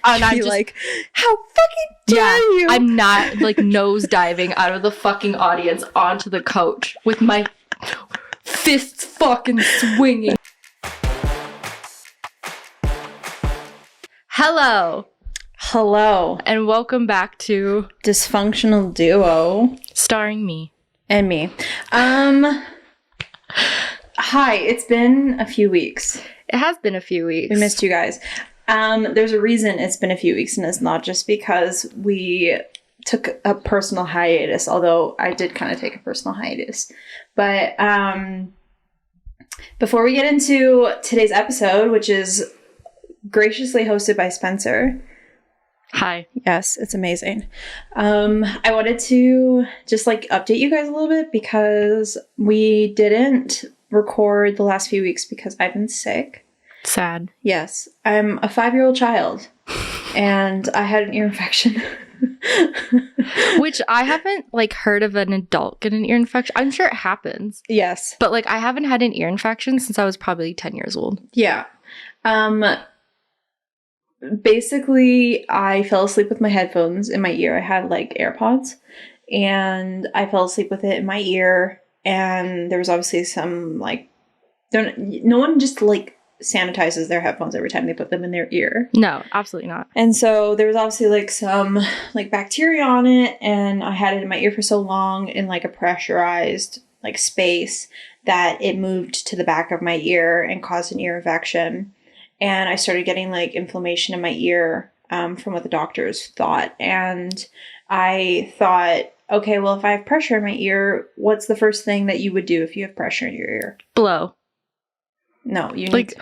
And I'm Be just like, how fucking dare you? I'm not like nose diving out of the fucking audience onto the couch with my fists fucking swinging. Hello. Hello. And welcome back to Dysfunctional Duo. Starring me. And me. Hi, it's been a few weeks. It has been a few weeks. We missed you guys. There's a reason it's been a few weeks, and it's not just because we took a personal hiatus, although I did kind of take a personal hiatus. But before we get into today's episode, which is graciously hosted by Spencer. Hi. Yes, it's amazing. I wanted to just update you guys a little bit because we didn't record the last few weeks because I've been sick. Sad. Yes, I'm a 5-year-old child and I had an ear infection. Which I haven't heard of an adult get an ear infection. I'm sure it happens. Yes. But I haven't had an ear infection since I was probably 10 years old. Yeah. Basically, I fell asleep with my headphones in my ear. I had AirPods, and I fell asleep with it in my ear. And there was obviously some no one just sanitizes their headphones every time they put them in their ear. No, absolutely not. And so there was obviously some bacteria on it, and I had it in my ear for so long in a pressurized space that it moved to the back of my ear and caused an ear infection. And I started getting inflammation in my ear from what the doctors thought. And I thought, okay, well, if I have pressure in my ear, what's the first thing that you would do if you have pressure in your ear? Blow. No, you need to.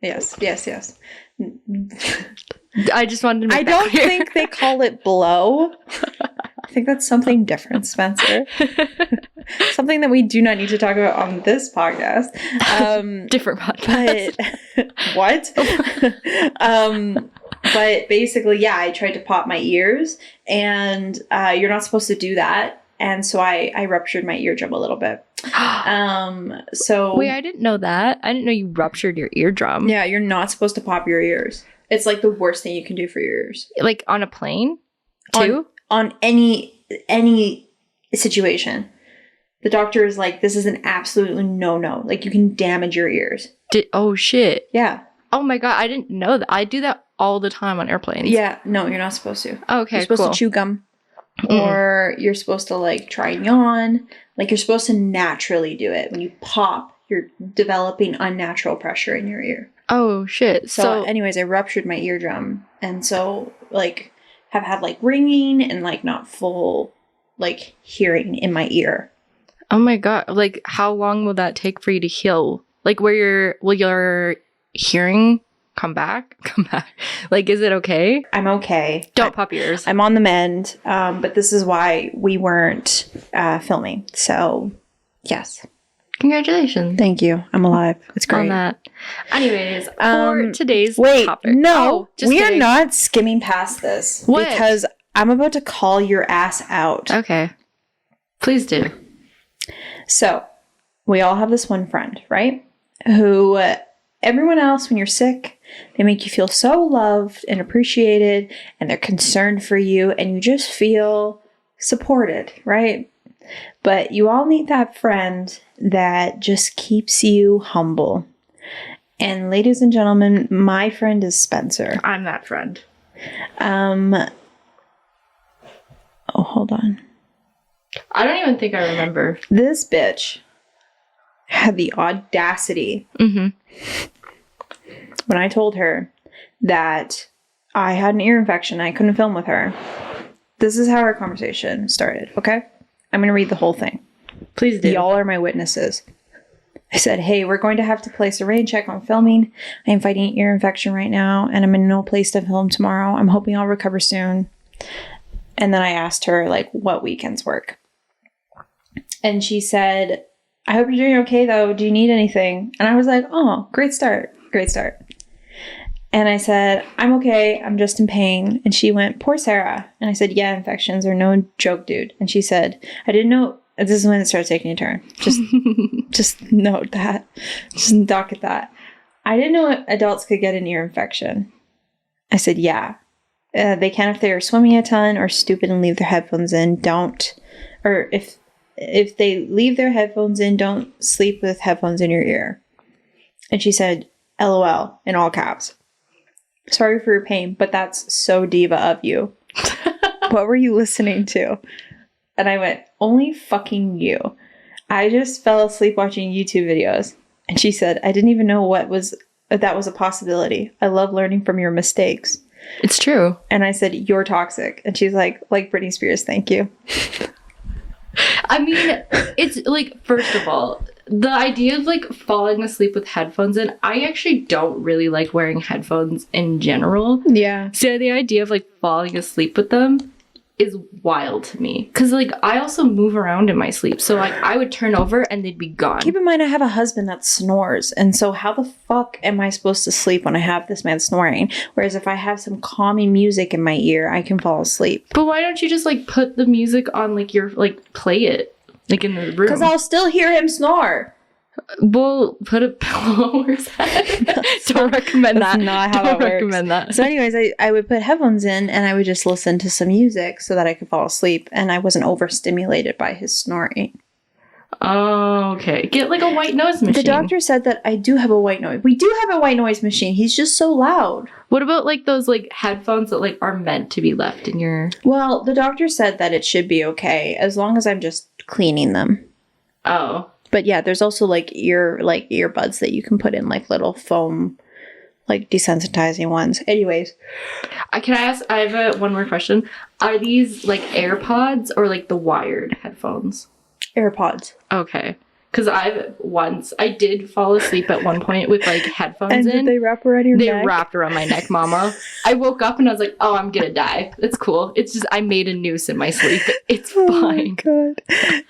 Yes. I just wanted to make I that don't clear. think they call it blow. I think that's something different, Spencer. Something that we do not need to talk about on this podcast. Different podcast. But what? But basically, yeah, I tried to pop my ears, and you're not supposed to do that. And so I ruptured my eardrum a little bit. So wait, I didn't know that. I didn't know you ruptured your eardrum. Yeah, you're not supposed to pop your ears. It's the worst thing you can do for your ears. On a plane, too? On any situation. The doctor is this is an absolute no. You can damage your ears. Oh, shit. Yeah. Oh, my God. I didn't know that. I do that all the time on airplanes. Yeah. No, you're not supposed to. Oh, okay, You're supposed cool. to chew gum. Or you're supposed to try and yawn. You're supposed to naturally do it. When you pop, you're developing unnatural pressure in your ear. Oh, shit. So anyways, I ruptured my eardrum. And so have had ringing and not full hearing in my ear. Oh my God. How long will that take for you to heal? Will your hearing come back? Is it okay? I'm okay. Don't pop your ears. I'm on the mend. But this is why we weren't filming. So yes. Congratulations. Thank you. I'm alive. It's great. On that. Anyways, for today's topic. No, we kidding. are not skimming past this. What? Because I'm about to call your ass out. Okay. Please do. So, we all have this one friend, right? Who, everyone else, when you're sick, they make you feel so loved and appreciated, and they're concerned for you, and you just feel supported, right? But you all need that friend that just keeps you humble. And ladies and gentlemen, my friend is Spencer. I'm that friend. Oh, hold on. I don't even think I remember. This bitch had the audacity when I told her that I had an ear infection and I couldn't film with her. This is how our conversation started, okay? I'm going to read the whole thing. Please do. Y'all are my witnesses. I said, hey, we're going to have to place a rain check on filming. I am fighting an ear infection right now, and I'm in no place to film tomorrow. I'm hoping I'll recover soon. And then I asked her, what weekends work? And she said, I hope you're doing okay, though. Do you need anything? And I was like, oh, great start. Great start. And I said, I'm okay. I'm just in pain. And she went, poor Sarah. And I said, yeah, infections are no joke, dude. And she said, I didn't know. This is when it starts taking a turn. Just note that. Just docket that. I didn't know adults could get an ear infection. I said, yeah. They can if they're swimming a ton or stupid and leave their headphones in. Don't. Or if they leave their headphones in, don't sleep with headphones in your ear. And she said, LOL, in all caps. Sorry for your pain, but that's so diva of you. What were you listening to? And I went, only fucking you. I just fell asleep watching YouTube videos. And she said, I didn't even know that was a possibility. I love learning from your mistakes. It's true. And I said, you're toxic. And she's like Britney Spears, thank you. I mean, it's like, first of all, the idea of like falling asleep with headphones in, I actually don't really like wearing headphones in general. Yeah. So the idea of like falling asleep with them is wild to me. Because like I also move around in my sleep. So like I would turn over and they'd be gone. Keep in mind I have a husband that snores. And so how the fuck am I supposed to sleep when I have this man snoring? Whereas if I have some calming music in my ear, I can fall asleep. But why don't you just like put the music on like your like play it like in the room? Because I'll still hear him snore. We'll put a pillow over his head. Don't recommend that. That's not how Don't that recommend works. that. So anyways, I would put headphones in and I would just listen to some music so that I could fall asleep and I wasn't overstimulated by his snoring. Oh, okay. Get like a white noise machine. The doctor said that I do have a white noise. We do have a white noise machine. He's just so loud. What about like those like headphones that like are meant to be left in your... Well, the doctor said that it should be okay as long as I'm just cleaning them. Oh. But yeah, there's also like earbuds that you can put in like little foam, like desensitizing ones. Anyways. Can I ask, I have one more question. Are these like AirPods or like the wired headphones? AirPods. Okay. Because I did fall asleep at one point with like headphones and in. did they wrap around your neck? They wrapped around my neck, mama. I woke up and I was like, oh, I'm gonna die. It's cool. It's just, I made a noose in my sleep. It's fine. Oh my God.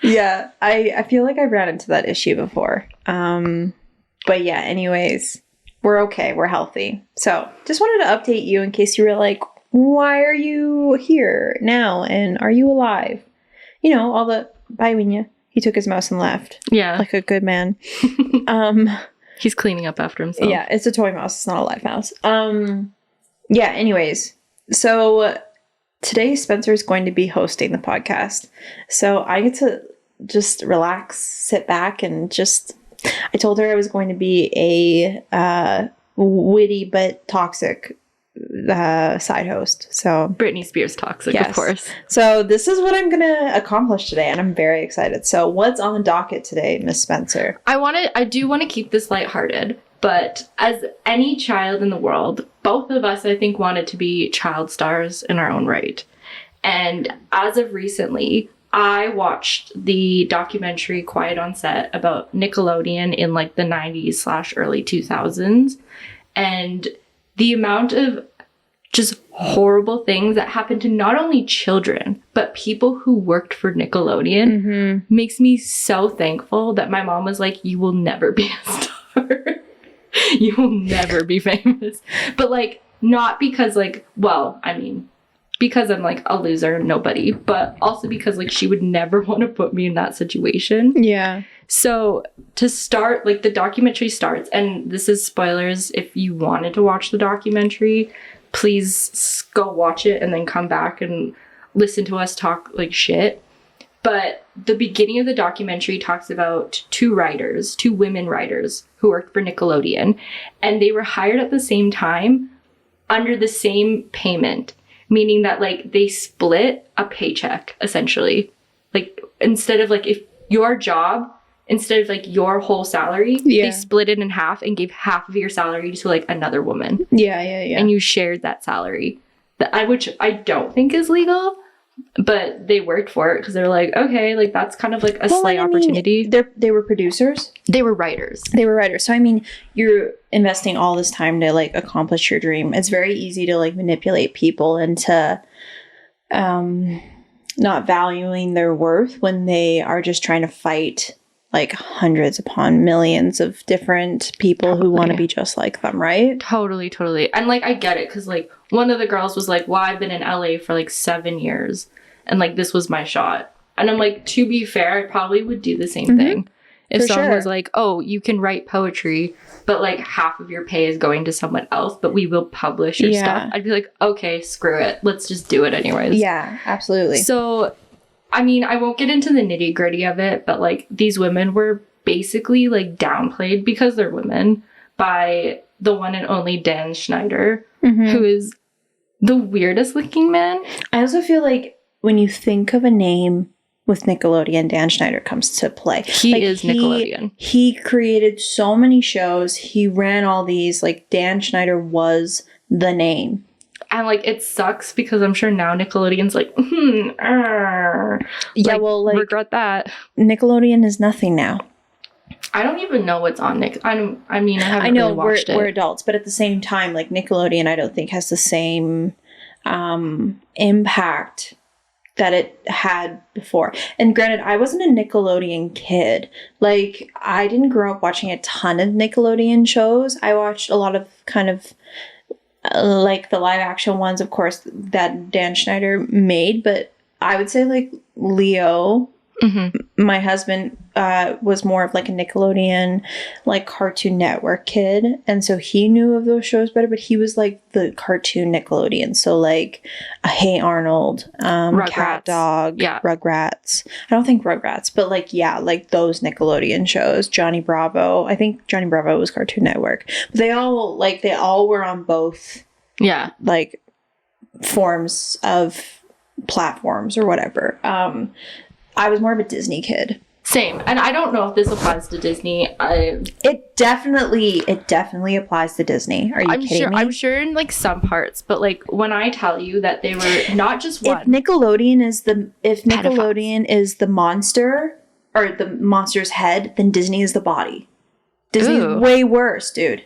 Yeah, I feel like I ran into that issue before. But yeah, anyways, we're okay. We're healthy. So just wanted to update you in case you were like, why are you here now? And are you alive? You know, all the, bye, Winya. He took his mouse and left. Yeah. Like a good man. He's cleaning up after himself. Yeah, it's a toy mouse. It's not a live mouse. Yeah, anyways. So today Spencer is going to be hosting the podcast. So I get to just relax, sit back, and just... I told her I was going to be a witty but toxic side host. So Britney Spears toxic, yes. Of course. So this is what I'm going to accomplish today, and I'm very excited. So what's on the docket today, Miss Spencer? I do want to keep this lighthearted, but as any child in the world, both of us, I think, wanted to be child stars in our own right. And as of recently, I watched the documentary Quiet on Set about Nickelodeon in like the 90s / early 2000s. And the amount of just horrible things that happened to not only children, but people who worked for Nickelodeon makes me so thankful that my mom was like, you will never be a star. You will never be famous. But like, not because like, well, I mean, because I'm like a loser, nobody, but also because like she would never want to put me in that situation. Yeah. So to start, like the documentary starts, and this is spoilers. If you wanted to watch the documentary, please go watch it and then come back and listen to us talk like shit. But the beginning of the documentary talks about two women writers who worked for Nickelodeon, and they were hired at the same time under the same payment. Meaning that, like, they split a paycheck, essentially. Like, instead of, like, if your job, instead of, like, your whole salary, they split it in half and gave half of your salary to, like, another woman. Yeah. And you shared that salary. Which I don't think is legal, but they worked for it because they're like, okay, like, that's kind of, like, a slight opportunity. They were producers? They were writers. So, I mean, you're investing all this time to, like, accomplish your dream. It's very easy to, like, manipulate people into not valuing their worth when they are just trying to fight, like, hundreds upon millions of different people who want to be just like them, right? Totally. And, like, I get it because, like, one of the girls was like, well, I've been in LA for, like, 7 years. And, like, this was my shot. And I'm like, to be fair, I probably would do the same thing. If For someone sure. was like, oh, you can write poetry, but like half of your pay is going to someone else, but we will publish your stuff, I'd be like, okay, screw it. Let's just do it anyways. Yeah, absolutely. So, I mean, I won't get into the nitty gritty of it, but like these women were basically like downplayed because they're women by the one and only Dan Schneider, who is the weirdest looking man. I also feel like when you think of a name with Nickelodeon, Dan Schneider comes to play. He is Nickelodeon. He created so many shows. He ran all these. Like, Dan Schneider was the name. And like it sucks because I'm sure now Nickelodeon's like, yeah, well, like, regret that. Nickelodeon is nothing now. I don't even know what's on Nick. I haven't know really watched it. We're adults, but at the same time, like, Nickelodeon, I don't think has the same impact that it had before. And granted, I wasn't a Nickelodeon kid. Like, I didn't grow up watching a ton of Nickelodeon shows. I watched a lot of kind of like the live action ones, of course, that Dan Schneider made, but I would say like Leo, my husband, was more of like a Nickelodeon, like Cartoon Network kid. And so he knew of those shows better, but he was like the cartoon Nickelodeon. So like Hey Arnold, Cat Dog, Rugrats. I don't think Rugrats, but like, yeah, like those Nickelodeon shows, Johnny Bravo. I think Johnny Bravo was Cartoon Network. But they all were on both. Yeah. Like forms of platforms or whatever. I was more of a Disney kid. Same. And I don't know if this applies to Disney. It definitely applies to Disney. Are you kidding me? I'm sure in like some parts, but like when I tell you that they were not just one. If Nickelodeon is the monster or the monster's head, then Disney is the body. Disney's way worse, dude.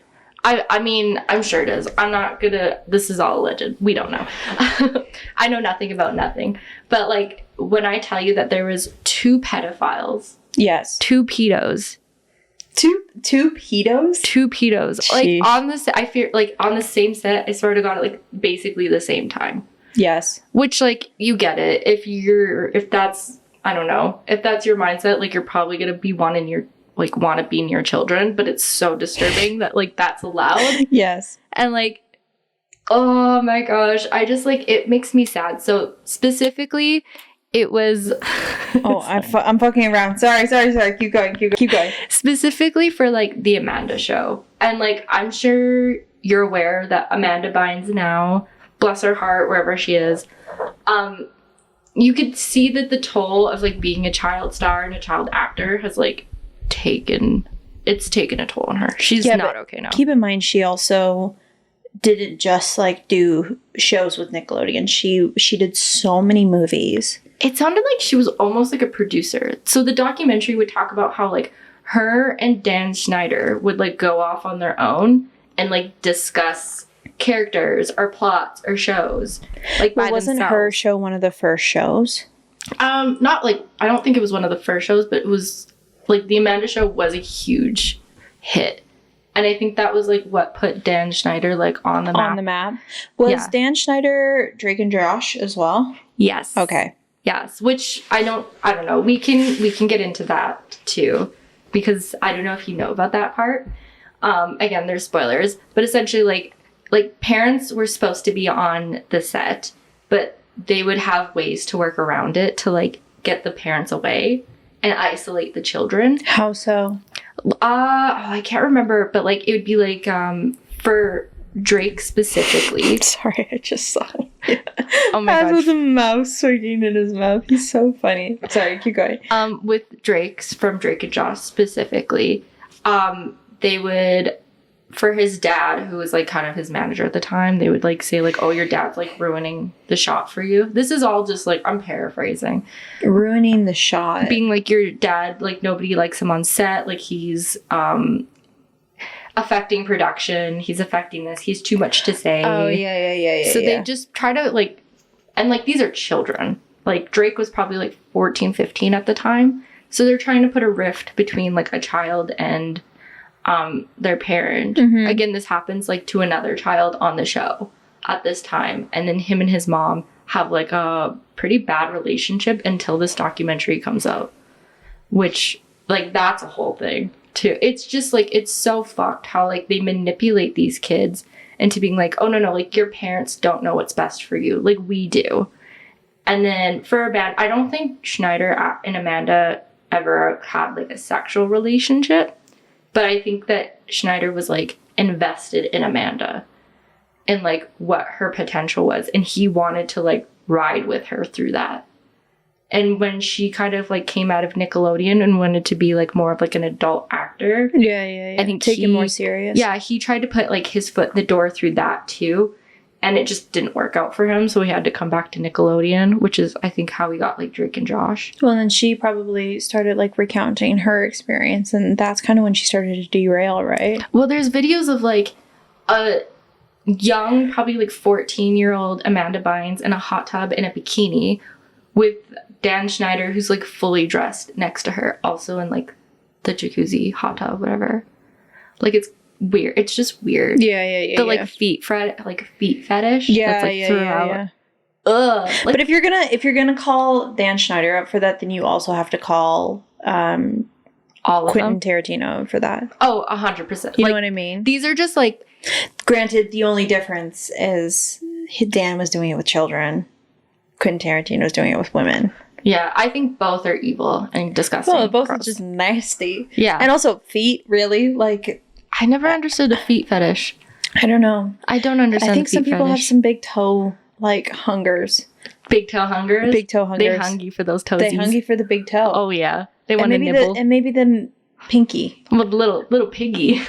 I mean, I'm sure it is. I'm not gonna, this is all alleged. We don't know. I know nothing about nothing. But like, when I tell you that there was 2 pedophiles. Yes. 2 pedos. Two pedos? 2 pedos. Sheesh. Like on the set, I fear, like on the same set, I swear to God, like basically the same time. Yes. Which like, you get it. If that's, I don't know, if that's your mindset, like you're probably gonna be want to be near children, but it's so disturbing that like that's allowed. Yes. And like, oh my gosh, I just like, it makes me sad. So specifically, it was I'm fucking around. Sorry. Keep going. Specifically for like the Amanda show. And like, I'm sure you're aware that Amanda Bynes now, bless her heart, wherever she is, you could see that the toll of like being a child star and a child actor has like taken a toll on her. She's not okay now. Keep in mind, she also didn't just like do shows with Nickelodeon. She did so many movies. It sounded like she was almost like a producer. So the documentary would talk about how like her and Dan Schneider would like go off on their own and like discuss characters or plots or shows. Like by wasn't themselves. her show one of the first shows? Not like, I don't think it was one of the first shows, but it was like the Amanda show was a huge hit. And I think that was like what put Dan Schneider like on the map. Was Dan Schneider Drake and Josh as well? Yes. Okay. Yes, which I don't know. We can get into that too, because I don't know if you know about that part. Again, there's spoilers, but essentially like parents were supposed to be on the set, but they would have ways to work around it to like get the parents away and isolate the children. How so? I can't remember, but like it would be like for Drake specifically. Sorry, I just saw it. Oh my god. With a mouse swinging in his mouth. He's so funny. Sorry, keep going. With from Drake and Josh specifically, they would, for his dad, who was like kind of his manager at the time, they would like say like, oh, your dad's like ruining the shot for you. This is all just like, I'm paraphrasing. Ruining the shot. Being like, your dad, like nobody likes him on set. Like he's affecting production. He's affecting this. He's too much to say. Oh, yeah. So they just try to like, and like these are children. Like Drake was probably like 14, 15 at the time. So they're trying to put a rift between like a child and their parent. Mm-hmm. Again, this happens like to another child on the show at this time. And then him and his mom have like a pretty bad relationship until this documentary comes out, which like, that's a whole thing too. It's just like, it's so fucked how like they manipulate these kids into being like, oh no, like your parents don't know what's best for you, like we do. And then for a band, I don't think Schneider and Amanda ever had like a sexual relationship, but I think that Schneider was like invested in Amanda and like what her potential was, and he wanted to like ride with her through that. And when she kind of like came out of Nickelodeon and wanted to be like more of like an adult actor, I think take it more serious. Yeah, he tried to put like his foot in the door through that too, and it just didn't work out for him. So he had to come back to Nickelodeon, which is I think how we got like Drake and Josh. Well, and then she probably started like recounting her experience, and that's kind of when she started to derail, right? Well, there's videos of like a young, probably like 14-year-old Amanda Bynes in a hot tub in a bikini with Dan Schneider, who's like fully dressed next to her, also in like the jacuzzi, hot tub, whatever. Like it's weird. It's just weird. Yeah. Like feet fetish. Yeah, that's like throughout. Yeah. Ugh. Like, but if you're gonna call Dan Schneider up for that, then you also have to call all of Quentin them? Tarantino for that. Oh, 100%. You know what I mean? These are just like. Granted, the only difference is Dan was doing it with children. Quentin Tarantino's doing it with women. Yeah, I think both are evil and disgusting. Well, both gross. are just nasty. Yeah. And also feet, really? Like, I never understood the feet fetish. I don't know. I don't understand. I think the feet some people have fetish. some big toe, like, hungers. Big toe hungers? Big toe hungers. They hung you for those toesies. They hung you for the big toe. Oh, yeah. They want to nibble. And maybe the pinky. Well, little piggy.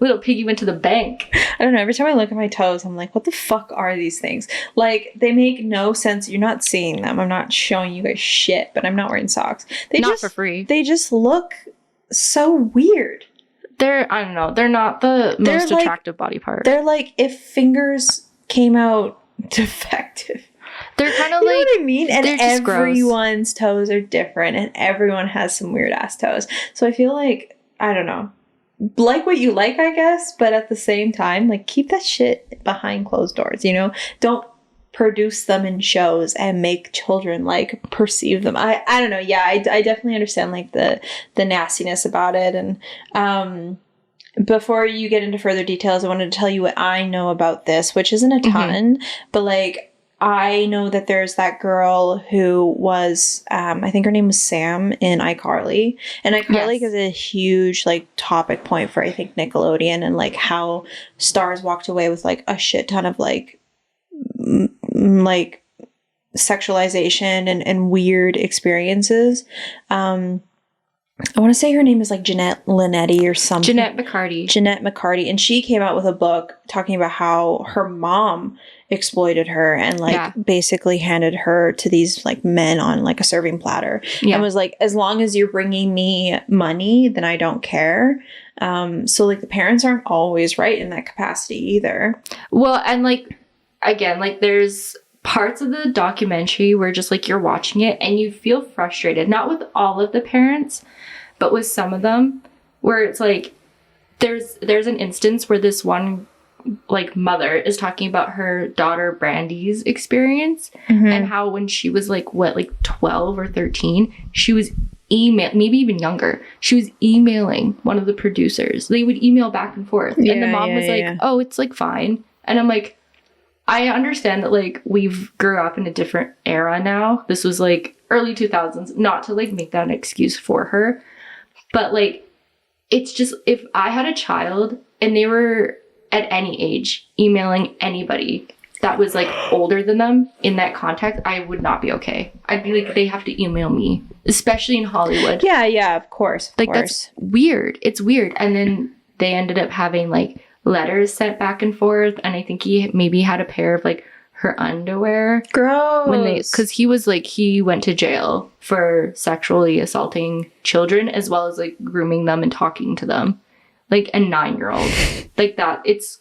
Little piggy went to the bank. I don't know. Every time I look at my toes, I'm like, what the fuck are these things? Like, they make no sense. You're not seeing them. I'm not showing you guys shit, but I'm not wearing socks. Not for free. They just look so weird. I don't know. They're not the most attractive body part. They're like if fingers came out defective. They're kind of you like. know what I mean? And everyone's gross. toes are different, and everyone has some weird ass toes. So I feel like, I don't know. Like what you like, I guess, but at the same time, like, keep that shit behind closed doors, you know? Don't produce them in shows and make children, like, perceive them. I don't know. Yeah, I definitely understand, like, the nastiness about it. And before you get into further details, I wanted to tell you what I know about this, which isn't a ton, but, like, I know that there's that girl who was, I think her name was Sam in iCarly. And iCarly is a huge, like, topic point for, I think, Nickelodeon, and, like, how stars walked away with, like, a shit ton of, like, like, sexualization and weird experiences. I want to say her name is, like, Jeanette Linetti or something. Jeanette McCarty. Jeanette McCarty. And she came out with a book talking about how her mom exploited her and, like, basically handed her to these, like, men on, like, a serving platter. And was like, as long as you're bringing me money, then I don't care. So, like, the parents aren't always right in that capacity either. Well, and, like, again, like, there's parts of the documentary where just, like, you're watching it and you feel frustrated, not with all of the parents, but with some of them, where it's like there's an instance where this one, like, mother is talking about her daughter Brandy's experience and how when she was like 12 or 13, she was maybe even younger, she was emailing one of the producers. They would email back and forth, and the mom was like, oh, it's, like, fine. And I'm like, I understand that, like, we've grew up in a different era now. This was, like, early 2000s, not to, like, make that an excuse for her. But, like, it's just, if I had a child and they were at any age emailing anybody that was, like, older than them in that context, I would not be okay. I'd be like, they have to email me, especially in Hollywood. Yeah, of course. That's weird. It's weird. And then they ended up having, like, letters sent back and forth, and I think he maybe had a pair of, like, her underwear. Gross. Because he was, like, he went to jail for sexually assaulting children as well as, like, grooming them and talking to them, like a 9-year-old. Like that. It's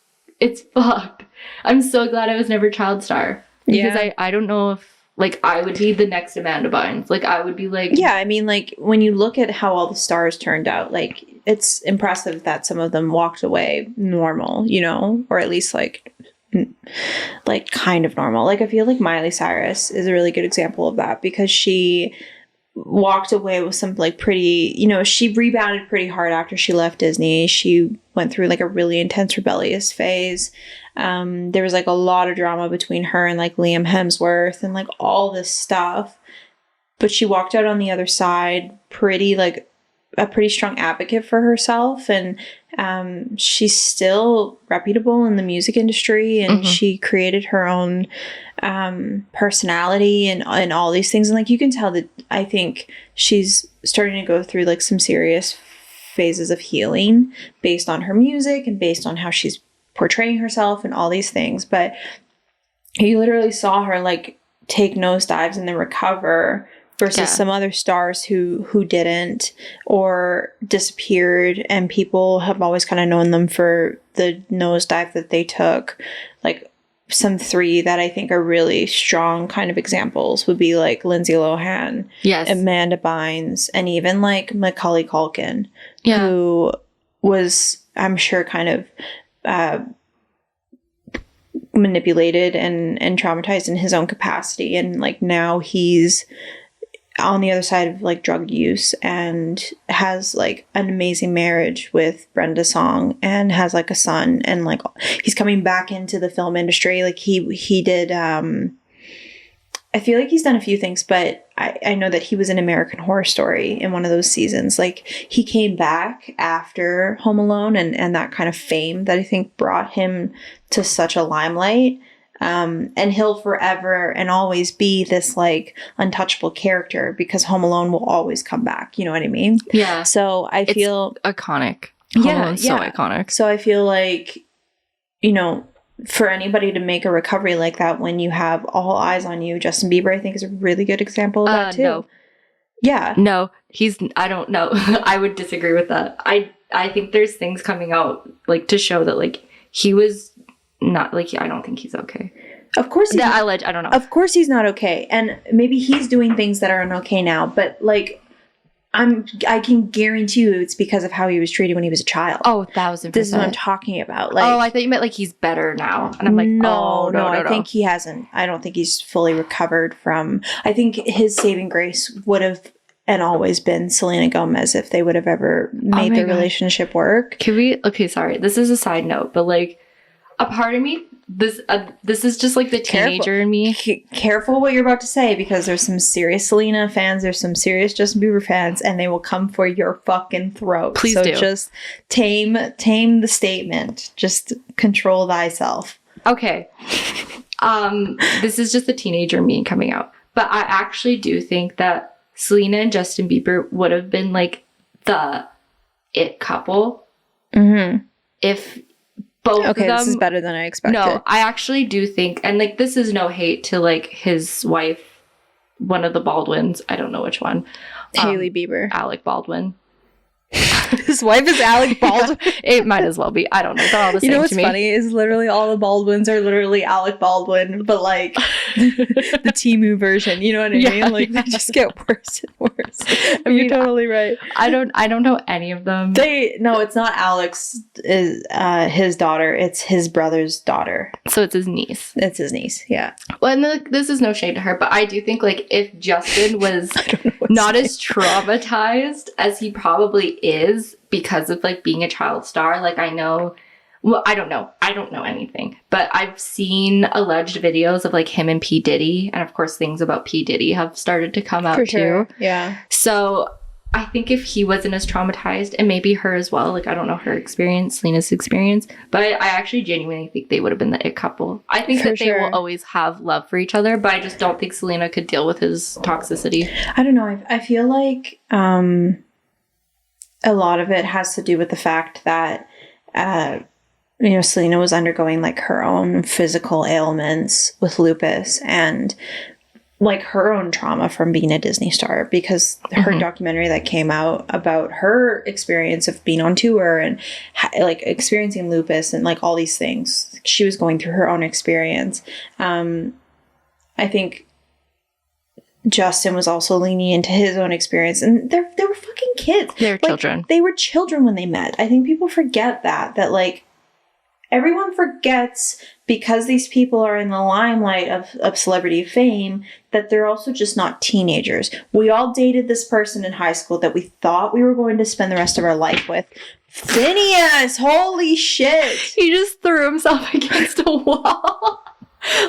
fucked. I'm so glad I was never child star, because I don't know if, like, I would be the next Amanda Bynes. Like, I would be like... Yeah, I mean, like, when you look at how all the stars turned out, like, it's impressive that some of them walked away normal, you know? Or at least, like, kind of normal. Like, I feel like Miley Cyrus is a really good example of that, because she walked away with some like pretty, you know, she rebounded pretty hard after she left Disney. She went through like a really intense rebellious phase. There was like a lot of drama between her and like Liam Hemsworth and like all this stuff. But she walked out on the other side pretty like a pretty strong advocate for herself, and she's still reputable in the music industry, and she created her own personality and all these things. And like you can tell that I think she's starting to go through like some serious phases of healing based on her music and based on how she's portraying herself and all these things. But you literally saw her like take nosedives and then recover versus some other stars who didn't or disappeared, and people have always kind of known them for the nosedive that they took. Like some three that I think are really strong kind of examples would be like Lindsay Lohan, Amanda Bynes, and even like Macaulay Culkin, who was, I'm sure, kind of manipulated and traumatized in his own capacity, and like now he's on the other side of like drug use and has like an amazing marriage with Brenda Song and has like a son, and like he's coming back into the film industry. Like he did I feel like he's done a few things, but I know that he was in American Horror Story in one of those seasons. Like he came back after Home Alone and that kind of fame that I think brought him to such a limelight. And he'll forever and always be this like untouchable character because Home Alone will always come back. You know what I mean? Yeah. So I feel iconic. Home Alone's so iconic. So I feel like, you know, for anybody to make a recovery like that when you have all eyes on you, Justin Bieber, I think, is a really good example of that too. No. Yeah. No, I don't know. I would disagree with that. I think there's things coming out like to show that like he was not like, I don't think he's okay. Of course he's I don't know. Of course he's not okay. And maybe he's doing things that aren't okay now, but like I can guarantee you it's because of how he was treated when he was a child. Oh, 1,000%. This is what I'm talking about. Like, oh, I thought you meant like he's better now. And I'm like, no, I think he hasn't. I don't think he's fully recovered from. I think his saving grace would have and always been Selena Gomez if they would have ever made their relationship work. Can we? Okay, sorry. This is a side note, but like a part of me, this is just like the teenager in me. Careful what you're about to say, because there's some serious Selena fans, there's some serious Justin Bieber fans, and they will come for your fucking throat. Please do. Just tame the statement. Just control thyself. Okay. This is just the teenager in me coming out. But I actually do think that Selena and Justin Bieber would have been like the it couple. If both of them... this is better than I expected. No, I actually do think, and like this is no hate to like his wife, one of the Baldwins. I don't know which one. Hailey Bieber. Alec Baldwin. His wife is Alec Baldwin. It might as well be. I don't know. They're all the same to me. You know what's funny is literally all the Baldwins are literally Alec Baldwin, but like the Temu version. You know what I mean? Like they just get worse and worse. I mean, you're totally right. I don't know any of them. No, it's not Alex. Is his daughter? It's his brother's daughter. So it's his niece. It's his niece. Yeah. Well, and this is no shade to her, but I do think like if Justin was not as traumatized as he probably is because of like being a child star, like I know, well, I don't know anything, but I've seen alleged videos of like him and P. Diddy, and of course things about P. Diddy have started to come out too. Yeah. So I think if he wasn't as traumatized, and maybe her as well, like I don't know her experience, Selena's experience, but I actually genuinely think they would have been the it couple. I think that they will always have love for each other, but I just don't think Selena could deal with his toxicity. I don't know. I feel like a lot of it has to do with the fact that you know, Selena was undergoing like her own physical ailments with lupus and like her own trauma from being a Disney star, because her documentary that came out about her experience of being on tour and like experiencing lupus and like all these things, she was going through her own experience. I think Justin was also leaning into his own experience, and they were fucking kids. They're children. They were children when they met. I think people forget that like everyone forgets because these people are in the limelight of celebrity fame, that they're also just not teenagers. We all dated this person in high school that we thought we were going to spend the rest of our life with. Phineas, holy shit. He just threw himself against a wall.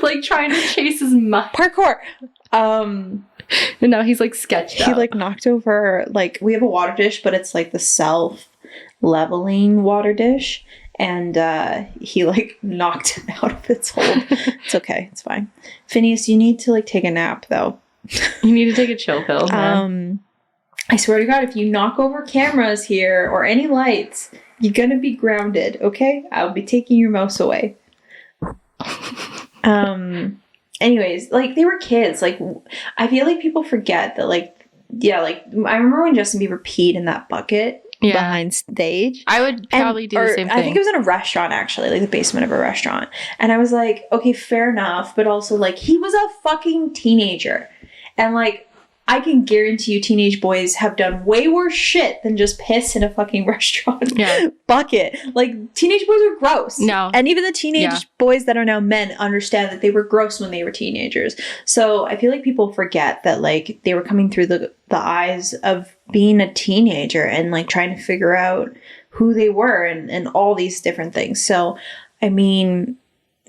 Like trying to chase his mind. Parkour. And now he's like sketched out. He like knocked over, like, we have a water dish, but it's like the self-leveling water dish. And he like knocked it out of its hold. It's okay. It's fine. Phineas, you need to like take a nap though. You need to take a chill pill. Man. I swear to God, if you knock over cameras here or any lights, you're gonna be grounded, okay? I'll be taking your mouse away. Anyways, like, they were kids. Like, I feel like people forget that, like, yeah, like, I remember when Justin Bieber peed in that bucket behind stage. I would probably do the same thing. I think it was in a restaurant, actually, like the basement of a restaurant. And I was like, okay, fair enough. But also, like, he was a fucking teenager. And, like, I can guarantee you teenage boys have done way worse shit than just piss in a fucking restaurant bucket. Like, teenage boys are gross. No. And even the teenage boys that are now men understand that they were gross when they were teenagers. So I feel like people forget that, like, they were coming through the eyes of being a teenager and, like, trying to figure out who they were and all these different things. So, I mean,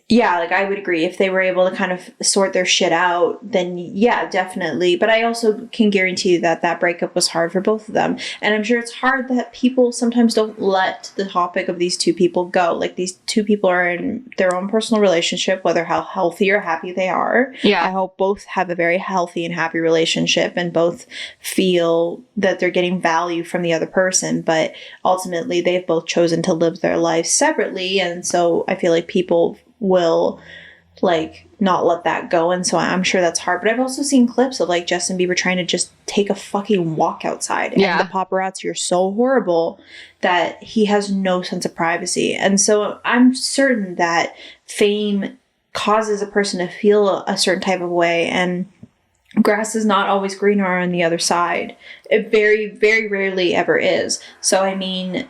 yeah, like, I would agree. If they were able to kind of sort their shit out, then yeah, definitely. But I also can guarantee you that that breakup was hard for both of them. And I'm sure it's hard that people sometimes don't let the topic of these two people go. Like, these two people are in their own personal relationship, whether how healthy or happy they are. Yeah. I hope both have a very healthy and happy relationship and both feel that they're getting value from the other person. But ultimately, they've both chosen to live their lives separately. And so I feel like people will, like, not let that go, and so I'm sure that's hard. But I've also seen clips of, like, Justin Bieber trying to just take a fucking walk outside, and the paparazzi are so horrible that he has no sense of privacy. And so I'm certain that fame causes a person to feel a certain type of way, and grass is not always greener on the other side. It very, very rarely ever is. So I mean,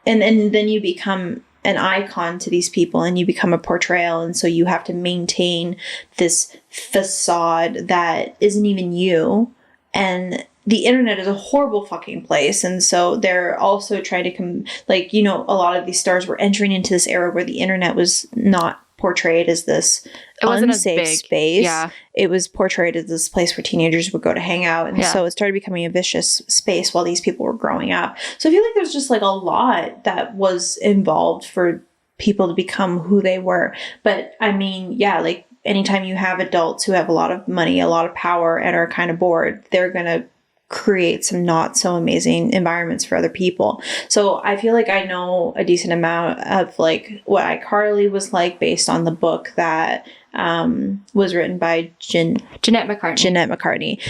and then you become an icon to these people and you become a portrayal, and so you have to maintain this facade that isn't even you. And the internet is a horrible fucking place, and so they're also trying to like, you know, a lot of these stars were entering into this era where the internet was not portrayed as this unsafe space. Yeah. It was portrayed as this place where teenagers would go to hang out. And so it started becoming a vicious space while these people were growing up. So I feel like there's just, like, a lot that was involved for people to become who they were. But I mean, yeah, like, anytime you have adults who have a lot of money, a lot of power, and are kind of bored, they're going to create some not so amazing environments for other people. So I feel like I know a decent amount of, like, what iCarly was like based on the book that was written by Jeanette McCartney.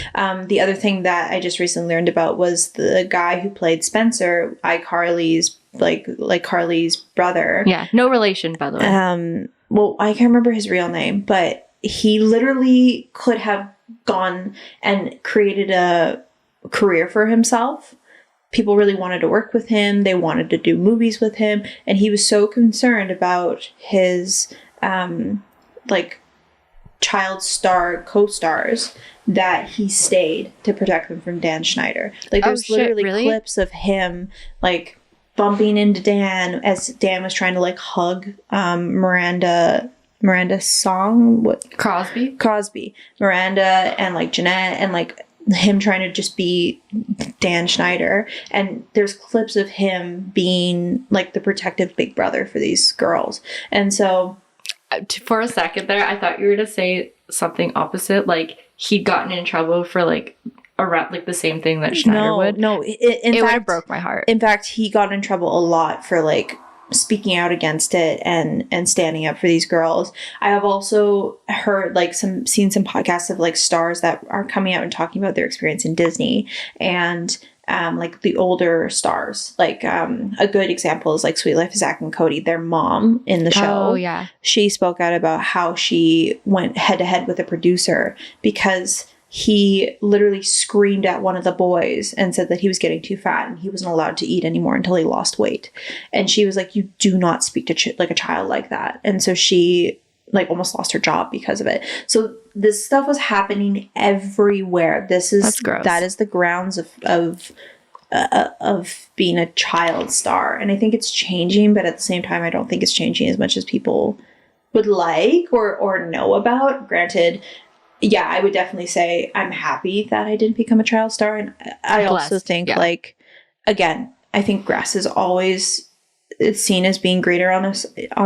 The other thing that I just recently learned about was the guy who played Spencer, iCarly's like Carly's brother. Yeah, no relation, by the way. Well, I can't remember his real name, but he literally could have gone and created a career for himself. People really wanted to work with him. They wanted to do movies with him. And he was so concerned about his, like, child star co-stars that he stayed to protect them from Dan Schneider. Like, there's literally clips of him, like, bumping into Dan as Dan was trying to, like, hug Miranda's song. Crosby. Miranda and, like, Jeanette and, like, him trying to just be Dan Schneider. And there's clips of him being, like, the protective big brother for these girls. And so for a second there, I thought you were going to say something opposite. Like, he'd gotten in trouble for, like, around, like, the same thing that Schneider would. No, it would have broke my heart. In fact, he got in trouble a lot for, like, speaking out against it and standing up for these girls. I have also heard, like, seen some podcasts of, like, stars that are coming out and talking about their experience in Disney, and like, the older stars. Like, a good example is, like, Sweet Life of Zach and Cody. Their mom in the show, she spoke out about how she went head to head with a producer because he literally screamed at one of the boys and said that he was getting too fat and he wasn't allowed to eat anymore until he lost weight. And she was like, you do not speak to like a child like that. And so she like almost lost her job because of it. So this stuff was happening everywhere. That's gross. That is the grounds of being a child star. And I think it's changing, but at the same time, I don't think it's changing as much as people would like or know about. Granted, yeah, I would definitely say I'm happy that I didn't become a child star. And I also think like, again, I think grass is always it's seen as being greener on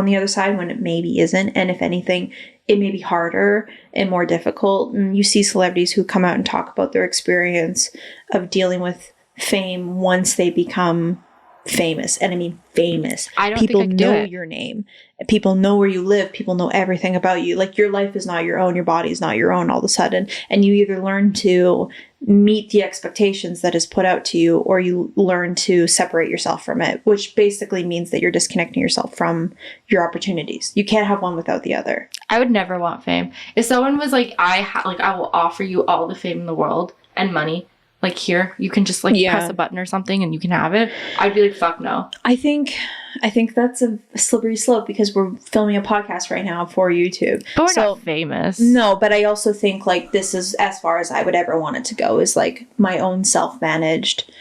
the other side when it maybe isn't. And if anything, it may be harder and more difficult. And you see celebrities who come out and talk about their experience of dealing with fame once they become famous. And I mean famous. People know your name. People know where you live. People know everything about you. Like, your life is not your own. Your body is not your own all of a sudden. And you either learn to meet the expectations that is put out to you, or you learn to separate yourself from it, which basically means that you're disconnecting yourself from your opportunities. You can't have one without the other. I would never want fame. If someone was like, I will offer you all the fame in the world and money, like, here, you can just like press a button or something and you can have it, I'd be like, fuck no. I think that's a slippery slope, because we're filming a podcast right now for YouTube. But we're not famous. No, but I also think like this is as far as I would ever want it to go, is like my own self-managed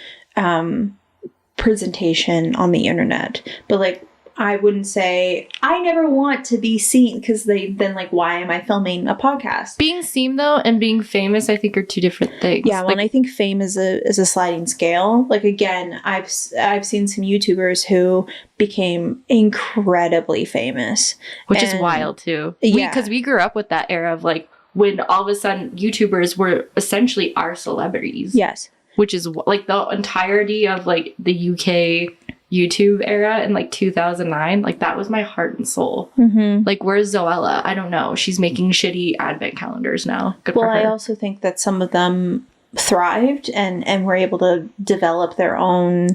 presentation on the internet. But like, I wouldn't say I never want to be seen, because then like, why am I filming a podcast? Being seen though and being famous, I think, are two different things. Yeah, well, and I think fame is a sliding scale. Like, again, I've seen some YouTubers who became incredibly famous, which is wild too. Yeah, because we grew up with that era of like when all of a sudden YouTubers were essentially our celebrities. Yes, which is like the entirety of like the UK YouTube era in like 2009, like that was my heart and soul. Mm-hmm. Like, where's Zoella? I don't know. She's making shitty advent calendars now. Good for her. I also think that some of them thrived and were able to develop their own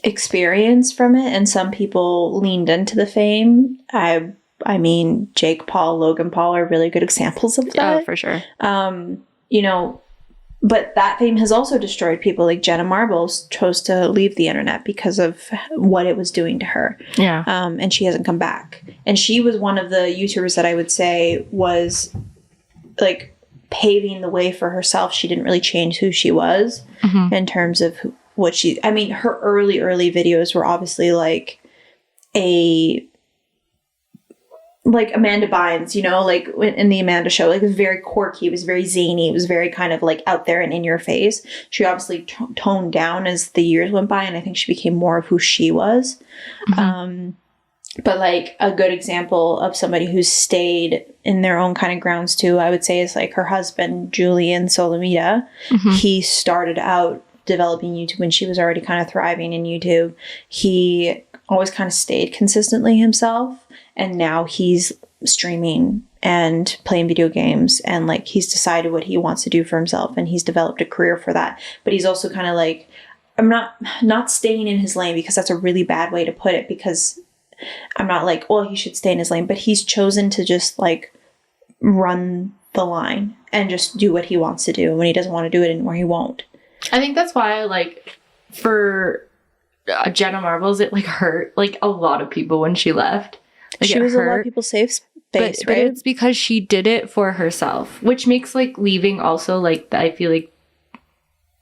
experience from it, and some people leaned into the fame. I mean, Jake Paul, Logan Paul are really good examples of that. Oh, for sure. You know, but that fame has also destroyed people. Like Jenna Marbles chose to leave the internet because of what it was doing to her. Yeah. And she hasn't come back. And she was one of the YouTubers that I would say was like paving the way for herself. She didn't really change who she was in terms of what she, I mean, her early videos were obviously like like Amanda Bynes, you know, like in the Amanda Show, like it was very quirky, it was very zany, it was very kind of like out there and in your face. She obviously toned down as the years went by, and I think she became more of who she was. But like a good example of somebody who's stayed in their own kind of grounds too, I would say, is like her husband, Julian Solomita. He started out developing YouTube when she was already kind of thriving in YouTube. He always kind of stayed consistently himself. And now he's streaming and playing video games, and like he's decided what he wants to do for himself, and he's developed a career for that. But he's also kind of like, I'm not staying in his lane, because that's a really bad way to put it, because I'm not like, oh, he should stay in his lane, but he's chosen to just like run the line and just do what he wants to do. And when he doesn't want to do it anymore, he won't. I think that's why, like, for Jenna Marbles, it like hurt like a lot of people when she left. Like, she was a lot of people's safe space, but it's because she did it for herself, which makes like leaving also like, I feel like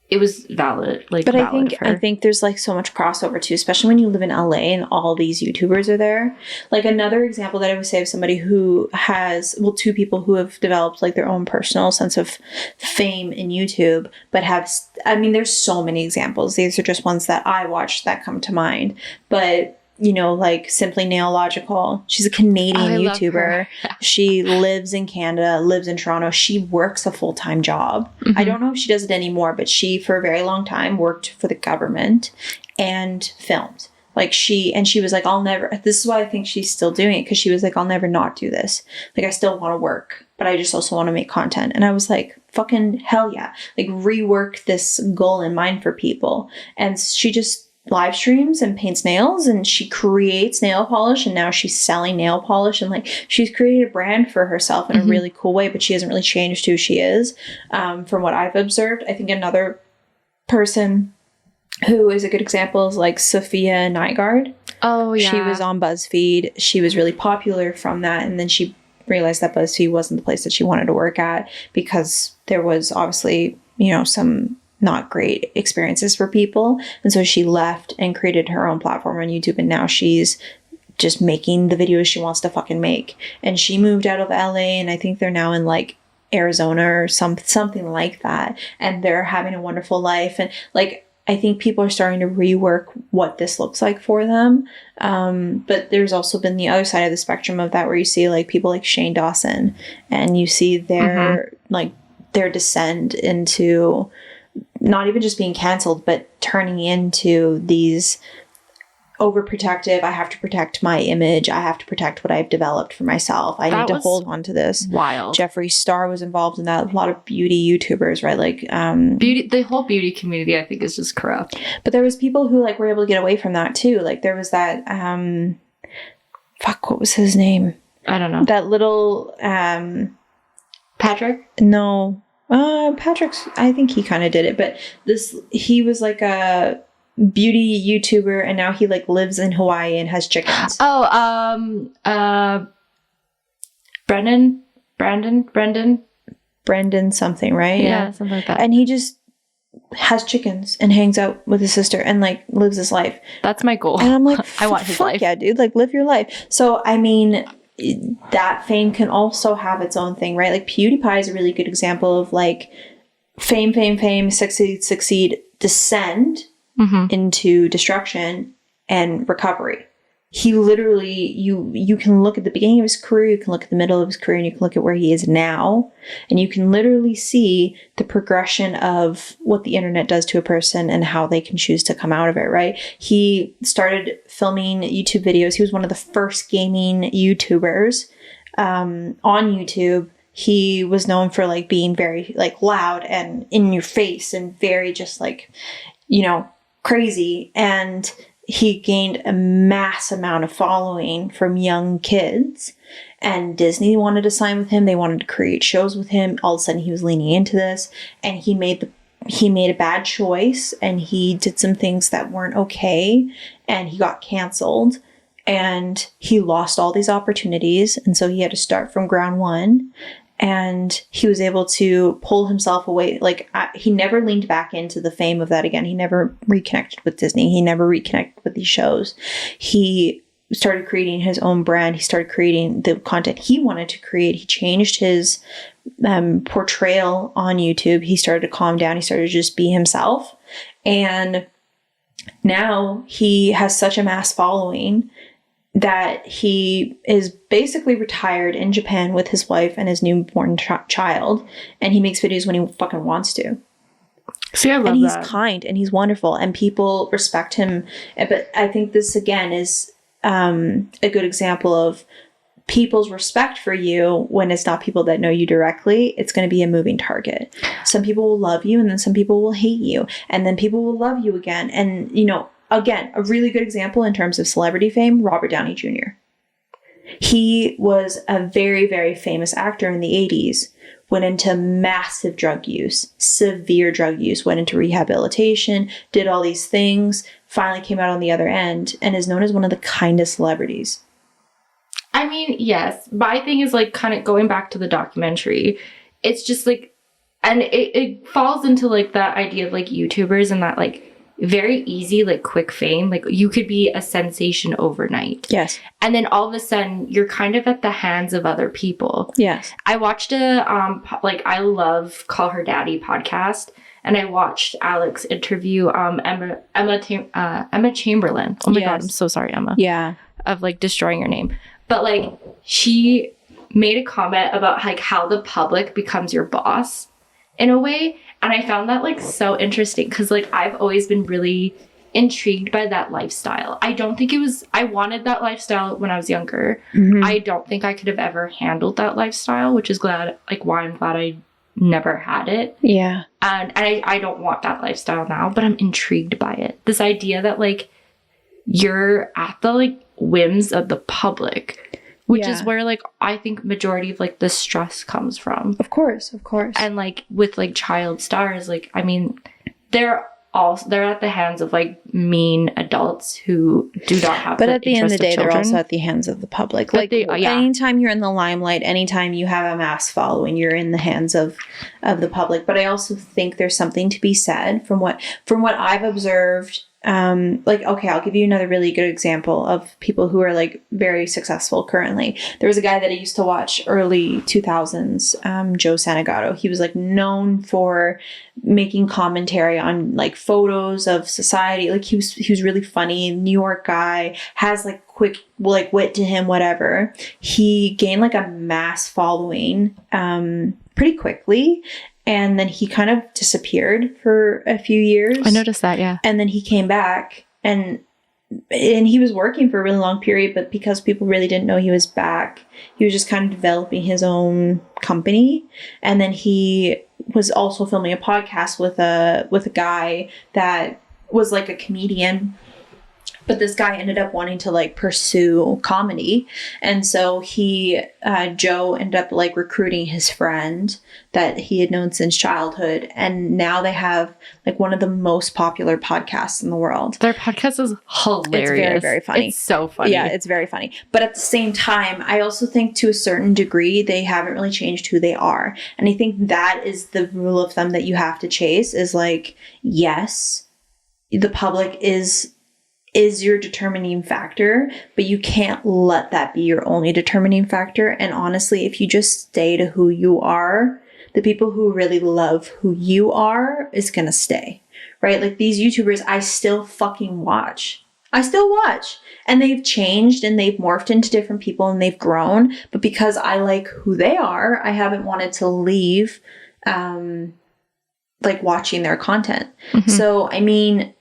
it was valid. Like, but I think there's like so much crossover too, especially when you live in LA and all these YouTubers are there. Like, another example that I would say of somebody who has, well, two people who have developed like their own personal sense of fame in YouTube, but have, I mean, there's so many examples. These are just ones that I watched that come to mind. But you know, like Simply Nailogical. She's a Canadian YouTuber. She lives in Canada, lives in Toronto. She works a full-time job. I don't know if she does it anymore, but she, for a very long time, worked for the government and filmed. Like, she was like, I'll never, this is why I think she's still doing it, because she was like, I'll never not do this. Like, I still want to work, but I just also want to make content. And I was like, fucking hell yeah. Like, rework this goal in mind for people. And she just live streams and paints nails, and she creates nail polish, and now she's selling nail polish, and like she's created a brand for herself in a really cool way, but she hasn't really changed who she is from what I've observed. I think another person who is a good example is like Sophia Nygaard. Oh, yeah. She was on BuzzFeed. She was really popular from that. And then she realized that BuzzFeed wasn't the place that she wanted to work at because there was obviously, you know, some not great experiences for people. And so she left and created her own platform on YouTube. And now she's just making the videos she wants to fucking make. And she moved out of LA, and I think they're now in like Arizona or something like that. And they're having a wonderful life. And like, I think people are starting to rework what this looks like for them. But there's also been the other side of the spectrum of that where you see like people like Shane Dawson, and you see their like their descent into not even just being canceled, but turning into these overprotective. I have to protect my image. I have to protect what I've developed for myself. I need to hold on to this. Wild. Jeffree Star was involved in that. A lot of beauty YouTubers, right? Like beauty. The whole beauty community, I think, is just corrupt. But there was people who like were able to get away from that too. Like there was that what was his name? I don't know. That little Patrick? No. Patrick's, I think he kind of did it, but he was like a beauty YouTuber, and now he like lives in Hawaii and has chickens. Brendan something, right? Yeah, something like that. And he just has chickens and hangs out with his sister and like lives his life. That's my goal. And I'm like, I want his life. Yeah, dude, like live your life. So I mean, that fame can also have its own thing, right? Like PewDiePie is a really good example of like fame, succeed, descend into destruction and recovery. He literally, you can look at the beginning of his career, you can look at the middle of his career, and you can look at where he is now, and you can literally see the progression of what the internet does to a person and how they can choose to come out of it, right? He started filming YouTube videos. He was one of the first gaming YouTubers on YouTube. He was known for like being very like loud and in your face and very just like, you know, crazy. And he gained a mass amount of following from young kids, and Disney wanted to sign with him. They wanted to create shows with him. All of a sudden he was leaning into this, and he made a bad choice, and he did some things that weren't okay, and he got canceled, and he lost all these opportunities. And so he had to start from ground one. And he was able to pull himself away. Like, he never leaned back into the fame of that again. He never reconnected with Disney. He never reconnected with these shows. He started creating his own brand. He started creating the content he wanted to create. He changed his portrayal on YouTube. He started to calm down. He started to just be himself. And now he has such a mass following that he is basically retired in Japan with his wife and his newborn child, and he makes videos when he fucking wants to. See, I love and he's that. kind and he's wonderful, and people respect him. But I think this again is a good example of people's respect for you when it's not people that know you directly. It's going to be a moving target. Some people will love you, and then some people will hate you, and then people will love you again. And you know, again, a really good example in terms of celebrity fame, Robert Downey Jr. He was a very, very famous actor in the 80s, went into massive drug use, severe drug use, went into rehabilitation, did all these things, finally came out on the other end, and is known as one of the kindest celebrities. I mean, yes. My thing is like kind of going back to the documentary. It's just like, and it falls into like that idea of like YouTubers and that like very easy, like quick fame. Like you could be a sensation overnight. Yes. And then all of a sudden you're kind of at the hands of other people. Yes. I watched a, I love Call Her Daddy podcast. And I watched Alex interview Emma Chamberlain. Oh my God, I'm so sorry, Emma. Yeah. Of like destroying your name. But like she made a comment about like how the public becomes your boss in a way. And I found that like so interesting because like I've always been really intrigued by that lifestyle. I wanted that lifestyle when I was younger. Mm-hmm. I don't think I could have ever handled that lifestyle, which is why I'm glad I never had it. Yeah. And I don't want that lifestyle now, but I'm intrigued by it. This idea that like you're at the like whims of the public, which is where like I think majority of like the stress comes from. Of course. And like with like child stars, like I mean, they're also they're at the hands of like mean adults who do not have. But the at the end of the day, they're children. also at the hands of the public. But Like anytime you're in the limelight, anytime you have a mass following, you're in the hands of the public. But I also think there's something to be said from what I've observed. Like, okay, I'll give you another really good example of people who are like very successful currently. There was a guy that I used to watch early 2000s, Joe Santagato. He was like known for making commentary on like photos of society. Like he was really funny, New York guy, has like quick like wit to him, whatever. He gained like a mass following pretty quickly. And then he kind of disappeared for a few years. I noticed that, yeah. And then he came back and he was working for a really long period, but because people really didn't know he was back, he was just kind of developing his own company. And then he was also filming a podcast with a guy that was like a comedian. But this guy ended up wanting to like pursue comedy. And so Joe ended up like recruiting his friend that he had known since childhood. And now they have like one of the most popular podcasts in the world. Their podcast is hilarious. It's very, very funny. It's so funny. Yeah, it's very funny. But at the same time, I also think to a certain degree, they haven't really changed who they are. And I think that is the rule of thumb that you have to chase is like, yes, the public is your determining factor, but you can't let that be your only determining factor. And honestly, if you just stay to who you are, the people who really love who you are is going to stay, right? Like these YouTubers, I still fucking watch. And they've changed and they've morphed into different people and they've grown. But because I like who they are, I haven't wanted to leave, like watching their content. Mm-hmm. So, I mean,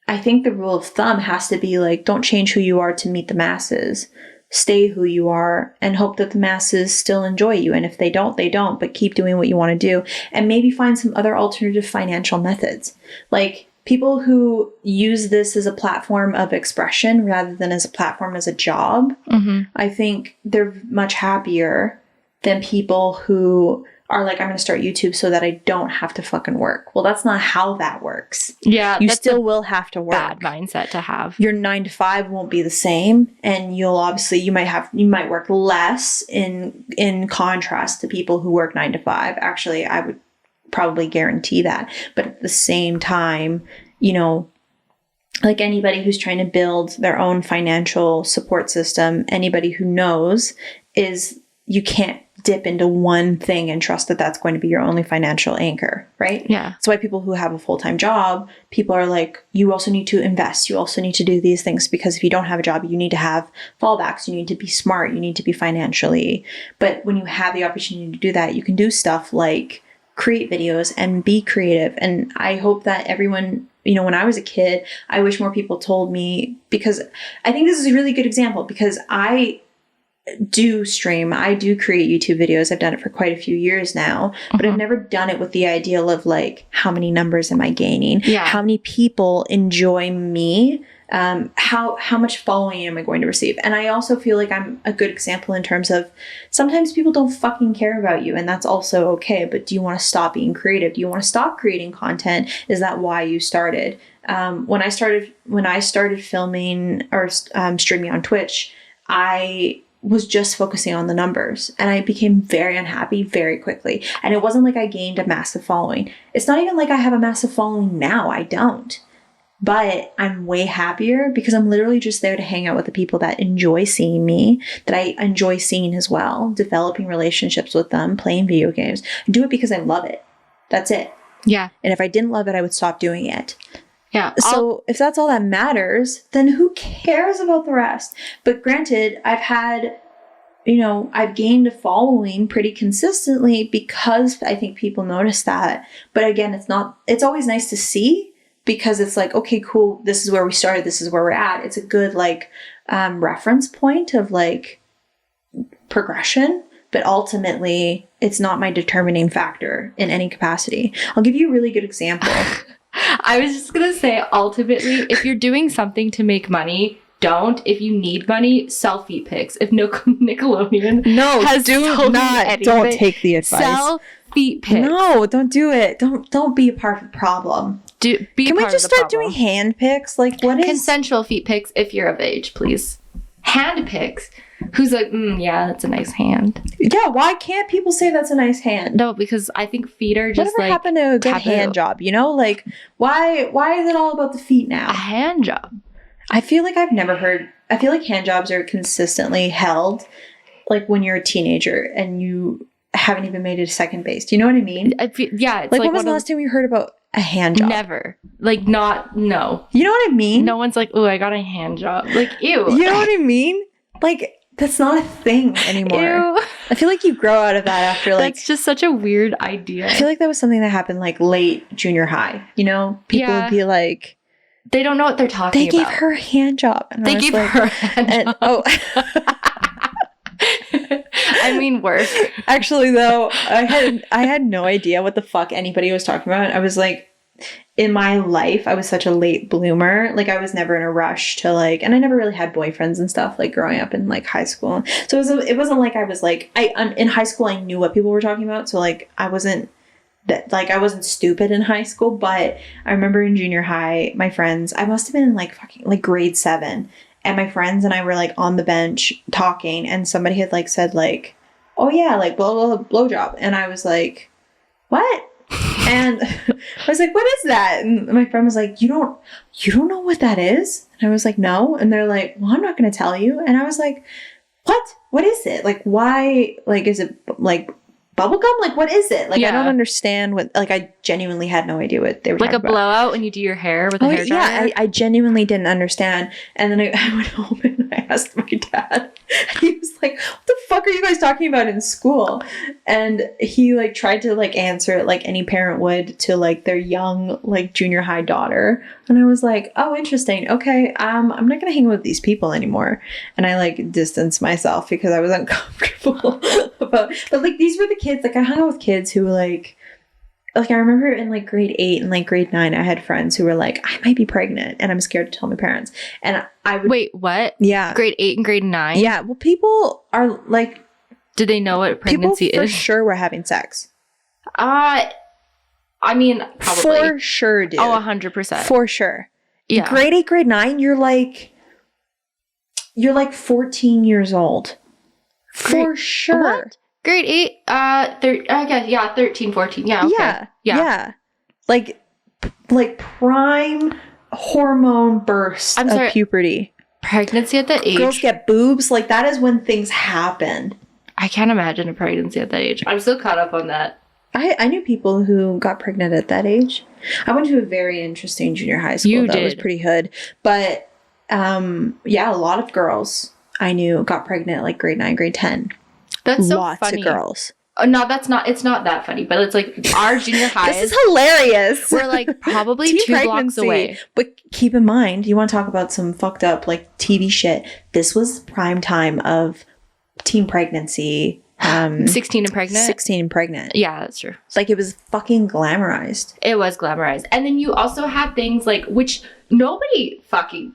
I think the rule of thumb has to be like, don't change who you are to meet the masses. Stay who you are and hope that the masses still enjoy you. And if they don't, they don't, but keep doing what you want to do and maybe find some other alternative financial methods. Like people who use this as a platform of expression rather than as a platform as a job, mm-hmm. I think they're much happier than people who are like, I'm going to start YouTube so that I don't have to fucking work. Well, that's not how that works. Yeah. You still will have to work. Bad mindset to have. Your 9 to 5 won't be the same. And you'll obviously, you might work less in contrast to people who work 9 to 5. Actually, I would probably guarantee that. But at the same time, you know, like anybody who's trying to build their own financial support system, anybody who knows is you can't dip into one thing and trust that that's going to be your only financial anchor, right? Yeah. That's why people who have a full-time job, people are like, you also need to invest. You also need to do these things because if you don't have a job, you need to have fallbacks. You need to be smart. You need to be financially. But when you have the opportunity to do that, you can do stuff like create videos and be creative. And I hope that everyone, you know, when I was a kid, I wish more people told me, because I think this is a really good example because I do stream. I do create YouTube videos. I've done it for quite a few years now, but I've never done it with the ideal of like, how many numbers am I gaining? Yeah. How many people enjoy me? How much following am I going to receive? And I also feel like I'm a good example in terms of sometimes people don't fucking care about you and that's also okay. But do you want to stop being creative? Do you want to stop creating content? Is that why you started? When I started filming or streaming on Twitch, I was just focusing on the numbers and I became very unhappy very quickly. And it wasn't like I gained a massive following. It's not even like I have a massive following now. I don't. But I'm way happier because I'm literally just there to hang out with the people that enjoy seeing me, that I enjoy seeing as well, developing relationships with them, playing video games. I do it because I love it. That's it. Yeah. And if I didn't love it, I would stop doing it. Yeah. So if that's all that matters, then who cares about the rest? But granted, I've gained a following pretty consistently because I think people notice that. But again, it's always nice to see because it's like, okay, cool. This is where we started. This is where we're at. It's a good reference point of like progression. But ultimately, it's not my determining factor in any capacity. I'll give you a really good example. I was just going to say, ultimately, if you're doing something to make money, don't. If you need money, sell feet pics. If Nickelodeon don't take the advice. Sell feet pics. No, don't do it. Don't be a part of the problem. Be Can we part just of the start problem. doing hand pics? Like, what is Consensual feet pics if you're of age, please. Hand pics. Who's like, yeah, that's a nice hand. Yeah, why can't people say that's a nice hand? No, because I think feet are just Whatever happened to a good taboo. hand job, you know? Like, why is it all about the feet now? A hand job. I feel like I feel like hand jobs are consistently held like when you're a teenager and you haven't even made it to second base. Do you know what I mean? It's Like when was the last time you heard about a hand job? Never. Like, no. You know what I mean? No one's like, oh, I got a hand job. Like, ew. You know what I mean? Like, that's not a thing anymore. Ew. I feel like you grow out of that after like... That's just such a weird idea. I feel like that was something that happened like late junior high. You know? People Yeah. would be like... They don't know what they're talking They gave about. her a hand job. And I They was gave like- her a hand and- job. Oh... I mean, work. Actually, though, I had no idea what the fuck anybody was talking about. I was like, in my life, I was such a late bloomer. Like, I was never in a rush to like, and I never really had boyfriends and stuff like growing up in like high school. So it wasn't like I was like, in high school I knew what people were talking about. So like, I wasn't stupid in high school. But I remember in junior high, my friends, I must have been in like fucking like grade 7. And my friends and I were like on the bench talking, and somebody had like said like, oh yeah, like blah, blah, blowjob. And I was like, what? And I was like, what is that? And my friend was like, you don't know what that is? And I was like, no. And they're like, well, I'm not going to tell you. And I was like, what is it? Like, why, like, is it like bubblegum? Like, what is it? Like, I don't understand what, like, I genuinely had no idea what they were Like a talking about. blowout when you do your hair with a hair dryer? Yeah, I genuinely didn't understand. And then I went home and I asked my dad. He was like, what the fuck are you guys talking about in school? And he like tried to like answer it like any parent would to like their young like junior high daughter. And I was like, oh, interesting. Okay, I'm not gonna hang with these people anymore. And I like distanced myself because I was uncomfortable about. But like these were the kids. Like I hung out with kids who like I remember in like grade 8 and like grade 9, I had friends who were like, I might be pregnant and I'm scared to tell my parents. And I would... Wait, what? Yeah. Grade 8 and grade 9? Yeah. Well, people are like... Did they know what pregnancy people for is? sure were having sex. I mean, probably. For sure, dude. Oh, 100%. For sure. Yeah. Grade 8, grade 9, you're like 14 years old. For sure. What? Grade 8, I guess, yeah, 13, 14. Yeah, okay. Yeah. Like prime hormone burst I'm sorry. of puberty. Pregnancy at that age. Girls get boobs. Like, that is when things happen. I can't imagine a pregnancy at that age. I'm still caught up on that. I knew people who got pregnant at that age. I went to a very interesting junior high school. You that was did. pretty hood. But, yeah, a lot of girls I knew got pregnant at like grade 9, grade 10. That's so Lots funny. of girls. No, it's not that funny, but it's like our junior high. This is hilarious. We're like probably Teen 2 blocks pregnancy. away. But keep in mind, you want to talk about some fucked up like TV shit. This was prime time of teen pregnancy. 16 and pregnant? 16 and pregnant. Yeah, that's true. Like, it was fucking glamorized. It was glamorized. And then you also had things like, which nobody fucking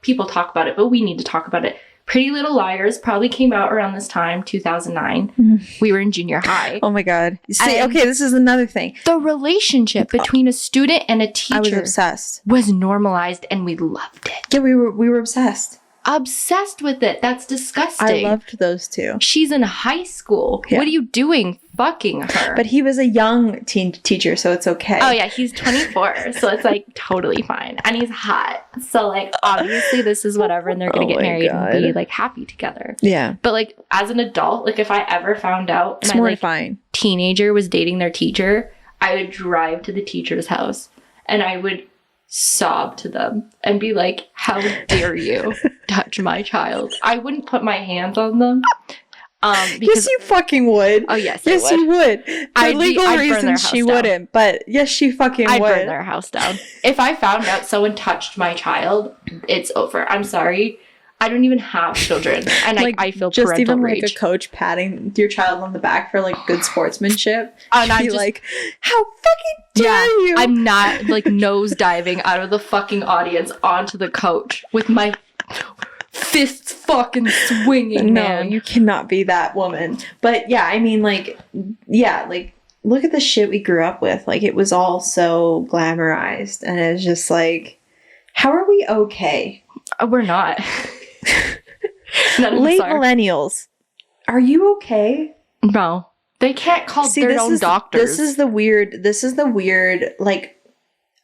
people talk about it, but we need to talk about it. Pretty Little Liars probably came out around this time, 2009. Mm-hmm. We were in junior high. Oh my God. See, And okay, this is another thing. The relationship between a student and a teacher I was obsessed. was normalized, and we loved it. Yeah, we were obsessed. Obsessed with it. That's disgusting. I loved those two. She's in high school. Yeah. What are you doing fucking her? But he was a young teen teacher, so it's okay. Oh yeah, he's 24, so it's like totally fine. And he's hot. So like obviously this is whatever, and they're gonna Oh get my married God. and be like happy together. Yeah. But like as an adult, like if I ever found out It's my like mortifying. teenager was dating their teacher, I would drive to the teacher's house and I would sob to them and be like, how dare you touch my child? I wouldn't put my hands on them. Because Yes, you fucking would. oh yes, Yes, I would. you would. For I'd legal burn their reasons, house she down. wouldn't. But yes, she fucking I'd would. burn their house down. If I found out someone touched my child, it's over. I'm sorry. I don't even have children, and Like, I feel just parental even rage. like a coach patting your child on the back for like good sportsmanship. And I'm be just like, how fucking dare you? I'm not like nose diving out of the fucking audience onto the coach with my fists fucking swinging. No, man. you cannot be that woman. But yeah, I mean, like, yeah, like look at the shit we grew up with. Like, it was all so glamorized, and it's just like, how are we okay? We're not. None of Late us are. millennials, are you okay? No. They can't call their own doctors. This is the weird, like,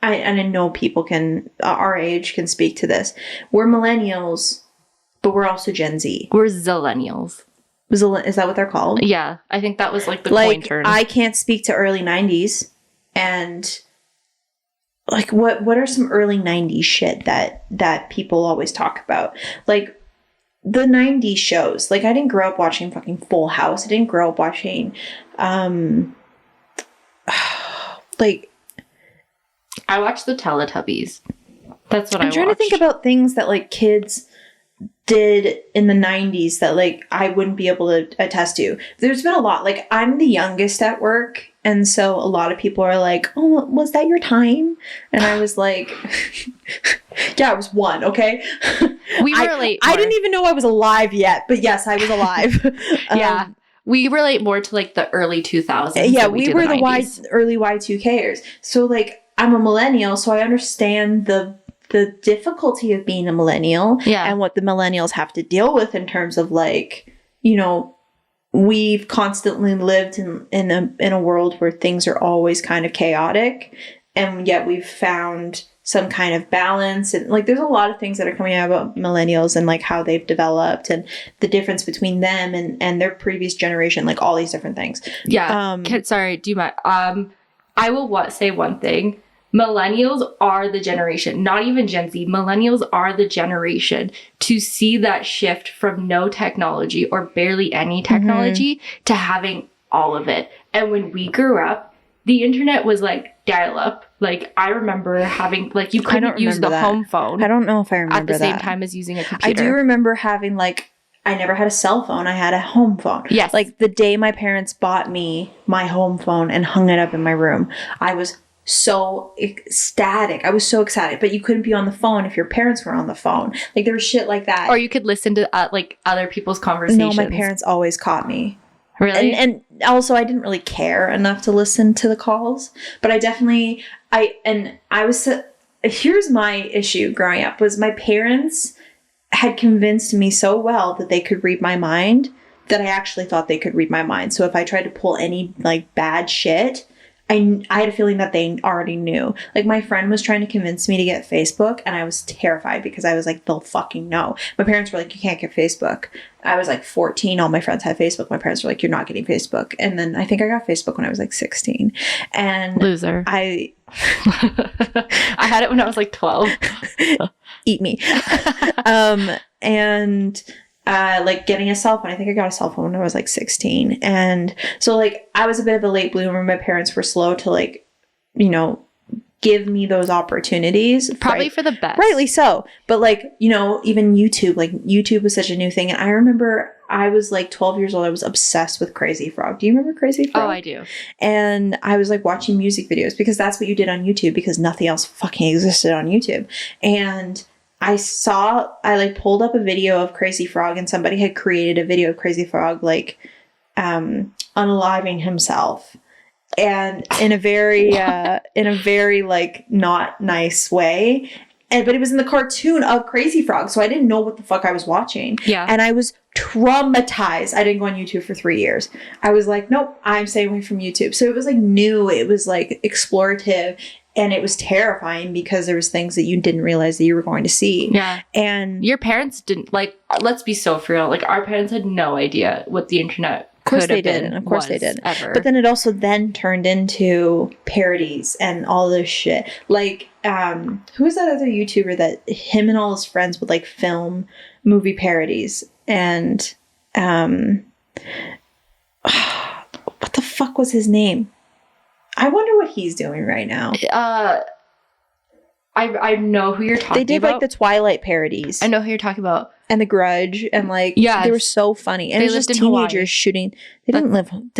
I know people can, our age can speak to this. We're millennials, but we're also Gen Z. We're zillennials. Is that what they're called? Yeah, I think that was like the coin term. I can't speak to early 90s, and like what are some early 90s shit that people always talk about? Like the 90s shows. Like, I didn't grow up watching fucking Full House. I didn't grow up watching like, I watched the Teletubbies. That's what I'm trying to think about things that like kids did in the 90s that like I wouldn't be able to attest to. There's been a lot. Like, I'm the youngest at work, and so a lot of people are like, oh, was that your time? And I was like, yeah, I was one, okay? We relate I didn't even know I was alive yet, but yes, I was alive. Yeah. We relate more to like the early 2000s. Yeah, we were the early Y2Kers. So like, I'm a millennial, so I understand the difficulty of being a millennial, and what the millennials have to deal with in terms of like, you know, we've constantly lived in a world where things are always kind of chaotic, and yet we've found some kind of balance. And like, there's a lot of things that are coming out about millennials and like how they've developed and the difference between them and their previous generation, like all these different things. Yeah. Sorry, do you mind? I will say one thing. Millennials are the generation, not even Gen Z. Millennials are the generation to see that shift from no technology or barely any technology to having all of it. And when we grew up, the internet was like dial up. Like, I remember having, like, you couldn't use the home phone. I don't know if I remember at the same time as using a computer. I do remember having, like, I never had a cell phone. I had a home phone. Yes. Like, the day my parents bought me my home phone and hung it up in my room, I was so ecstatic. I was so excited. But you couldn't be on the phone if your parents were on the phone. Like, there was shit like that. Or you could listen to, like, other people's conversations. No, my parents always caught me. Really? And also, I didn't really care enough to listen to the calls. But I definitely... Here's my issue growing up, was my parents had convinced me so well that they could read my mind that I actually thought they could read my mind. So if I tried to pull any like bad shit, I had a feeling that they already knew. Like, my friend was trying to convince me to get Facebook, and I was terrified because I was like, they'll fucking know. My parents were like, you can't get Facebook. I was like 14. All my friends had Facebook. My parents were like, you're not getting Facebook. And then I think I got Facebook when I was like 16. And loser. I had it when I was like 12. Eat me. Like, getting a cell phone. I think I got a cell phone when I was like 16. And so like, I was a bit of a late bloomer. My parents were slow to like, you know, give me those opportunities. Probably for the best. Rightly so. But like, you know, even YouTube, like YouTube was such a new thing. And I remember I was like 12 years old. I was obsessed with Crazy Frog. Do you remember Crazy Frog? Oh, I do. And I was like watching music videos because that's what you did on YouTube, because nothing else fucking existed on YouTube. And I like pulled up a video of Crazy Frog, and somebody had created a video of Crazy Frog, like, unaliving himself, and in a very like not nice way. But it was in the cartoon of Crazy Frog, so I didn't know what the fuck I was watching. Yeah. And I was traumatized. I didn't go on YouTube for 3 years. I was like, nope, I'm staying away from YouTube. So it was like new, it was like explorative, and it was terrifying because there was things that you didn't realize that you were going to see. Yeah. And your parents didn't, like, let's be so for real. Like, our parents had no idea what the internet could have been. Of course they did. Ever. But then it also then turned into parodies and all this shit. Like, who was that other YouTuber that him and all his friends would like film movie parodies? And what the fuck was his name? I wonder what he's doing right now. I know who you're talking about. They did like the Twilight parodies. I know who you're talking about. And The Grudge, and like, they were so funny. And it was just teenagers Hawaii. Shooting. Did they live in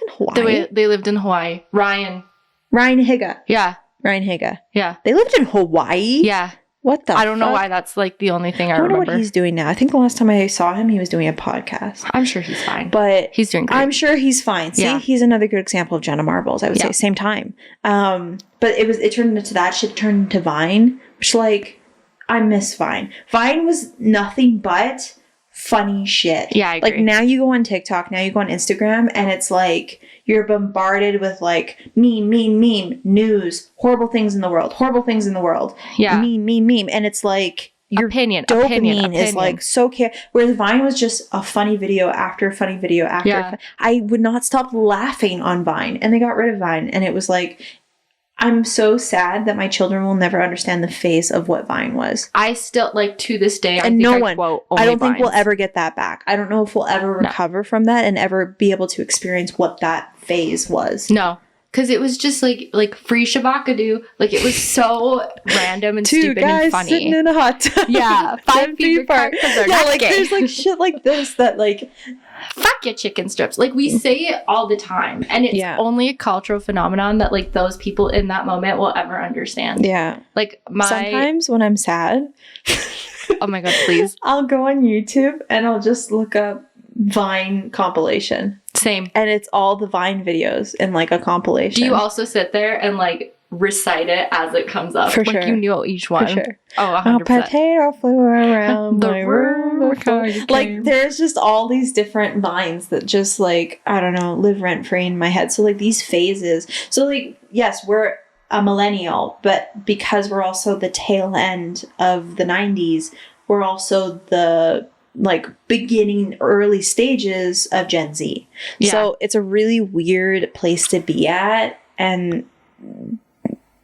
Hawaii? They lived in Hawaii. Ryan Higa. Yeah. Ryan Higa. Yeah. They lived in Hawaii? Yeah. What the I don't know fuck? why that's like the only thing I wonder remember. what he's doing now. I think the last time I saw him, he was doing a podcast. I'm sure he's fine. But he's doing great. I'm sure he's fine. See, Yeah. he's another good example of Jenna Marbles, I would say, same time. But it turned into that shit, turned into Vine, which, like, I miss Vine. Vine was nothing but funny shit. Yeah, I agree. Like, now you go on TikTok, now you go on Instagram, and it's like you're bombarded with like meme, news, horrible things in the world. Yeah. Meme. And it's like your opinion is like so whereas Vine was just a funny video after funny video after. Yeah. I would not stop laughing on Vine, and they got rid of Vine, and it was like, I'm so sad that my children will never understand the phase of what Vine was. I still, like, to this day, I don't think we'll ever get that back. I don't know if we'll ever recover from that and ever be able to experience what that phase was. No, because it was just like free shabakadoo. Like, it was so random and stupid and funny. Sitting in a hot tub. Yeah, 5 feet apart because they're not like gay. there's like shit like this that like, fuck your chicken strips. Like, we say it all the time, and it's only a cultural phenomenon that like those people in that moment will ever understand. Yeah. Like, sometimes when I'm sad, oh my god, please, I'll go on YouTube and I'll just look up Vine compilation. Same. And it's all the Vine videos in like a compilation. Do you also sit there and like recite it as it comes up? For like, sure. you know each one. For sure. Oh, 100%. A potato flew around the my room. Like, there's just all these different Vines that just like, I don't know, live rent free in my head. So like these phases. So like, yes, we're a millennial, but because we're also the tail end of the 90s, we're also the like beginning early stages of Gen Z. Yeah. So it's a really weird place to be at, and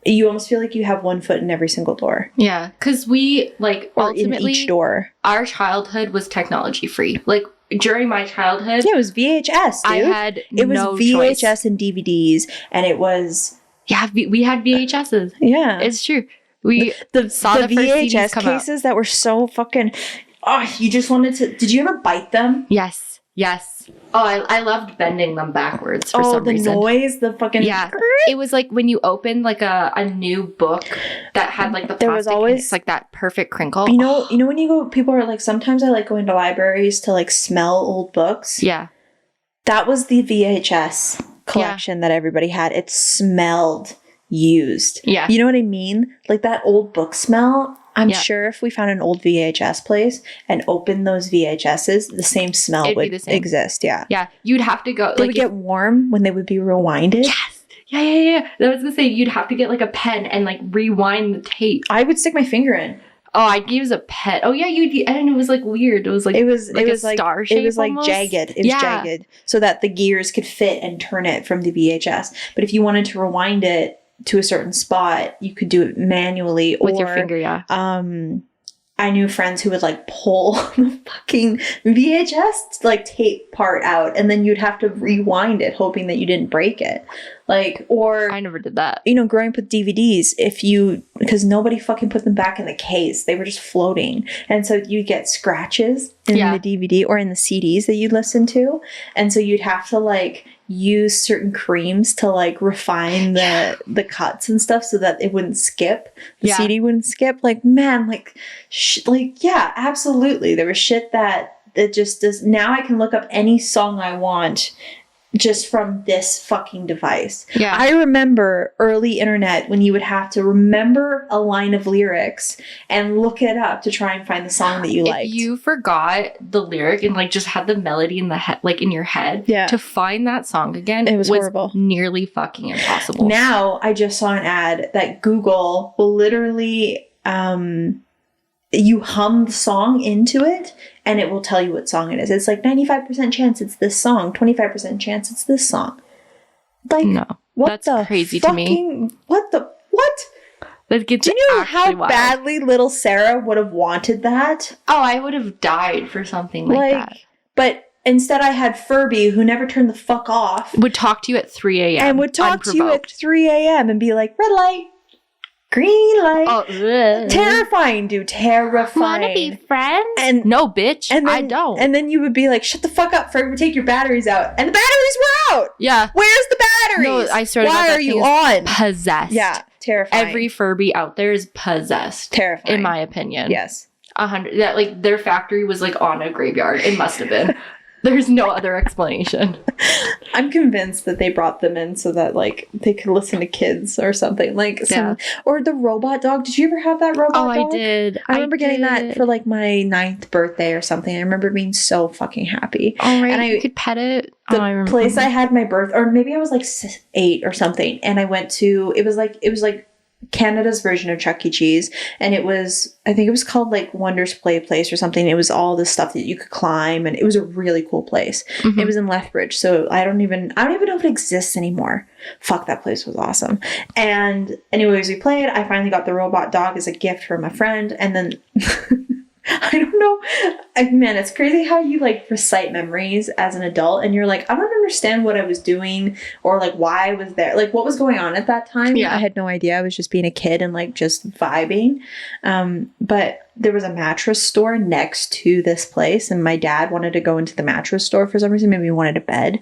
you almost feel like you have one foot in every single door. Yeah, because we like or ultimately in each door. Our childhood was technology free. Like, during my childhood, yeah, it was VHS. Dude. I had it was no VHS choice. And DVDs, and it was we had VHSs. Yeah, it's true. We saw the the first CDs VHS come cases out. that were so fucking. Oh, you just wanted to. Did you ever bite them? Yes. Oh, I loved bending them backwards for some reason. Oh, the noise, the fucking. Yeah. It was like when you opened like a new book that had like the plastic, there was always and it's like that perfect crinkle. You know when you go, people are like, sometimes I like going to libraries to like smell old books. Yeah. That was the VHS collection that everybody had. It smelled used. Yeah. You know what I mean? Like that old book smell. I'm sure if we found an old VHS place and opened those VHSs, the same smell would exist. Yeah. Yeah. You'd have to go. They would get warm when they would be rewinded. Yes. Yeah. I was gonna say, you'd have to get like a pen and like rewind the tape. I would stick my finger in. Oh, I'd use a pen. Oh yeah, and it was like weird. It was like a star shape. It was like almost. jagged. It was jagged, so that the gears could fit and turn it from the VHS. But if you wanted to rewind it to a certain spot, you could do it manually with your finger. Yeah. I knew friends who would like pull the fucking VHS like tape part out, and then you'd have to rewind it, hoping that you didn't break it. Like, or I never did that. You know, growing up with DVDs, because nobody fucking put them back in the case, they were just floating, and so you get scratches in the DVD or in the CDs that you'd listen to, and so you'd have to like use certain creams to like refine the cuts and stuff so that it wouldn't skip. The CD wouldn't skip. Like, man, yeah, absolutely. There was shit that just does. Now I can look up any song I want just from this fucking device. Yeah. I remember early internet when you would have to remember a line of lyrics and look it up to try and find the song that you liked. If you forgot the lyric and like just had the melody in the like in your head, to find that song again, it was horrible. Nearly fucking impossible. Now I just saw an ad that Google will literally you hum the song into it and it will tell you what song it is. It's like 95% chance it's this song, 25% chance it's this song. Like, no, that's crazy to me. What? That gets Do you know how wild. badly little Sarah would have wanted that? Oh, I would have died for something like that. But instead I had Furby, who never turned the fuck off. Would talk to you at 3 a.m. And would talk to you at 3 a.m. and be like, red light, green light. Oh, terrifying, dude. Terrifying. Wanna be friends? And no, bitch. And then, I don't. And then you would be like, shut the fuck up, Furby, take your batteries out. And the batteries were out. Yeah. Where's the batteries? No, I swear to God, Why that are you thing is on? Possessed. Yeah. Terrifying. every Furby out there is possessed. Terrifying. In my opinion. Yes. 100. That, like, their factory was, like, on a graveyard. It must have been. There's no other explanation. I'm convinced that they brought them in so that, like, they could listen to kids or something. Like, or the robot dog. Did you ever have that robot dog? I did. I remember getting that for, like, my 9th birthday or something. I remember being so fucking happy. Oh, right. And you could pet it. The place I had my birth, or maybe I was, like, 8 or something. And I went to, it was like Canada's version of Chuck E. Cheese, and it was, I think it was called like Wonders Play Place or something. It was all this stuff that you could climb, and it was a really cool place. Mm-hmm. It was in Lethbridge, so I don't even know if it exists anymore. Fuck, that place was awesome. And anyways, we played. I finally got the robot dog as a gift from a friend, and then I don't know. Man, it's crazy how you like recite memories as an adult and you're like, I don't understand what I was doing or like why I was there. Like what was going on at that time. Yeah. I had no idea. I was just being a kid and like just vibing. But there was a mattress store next to this place and my dad wanted to go into the mattress store for some reason. Maybe he wanted a bed.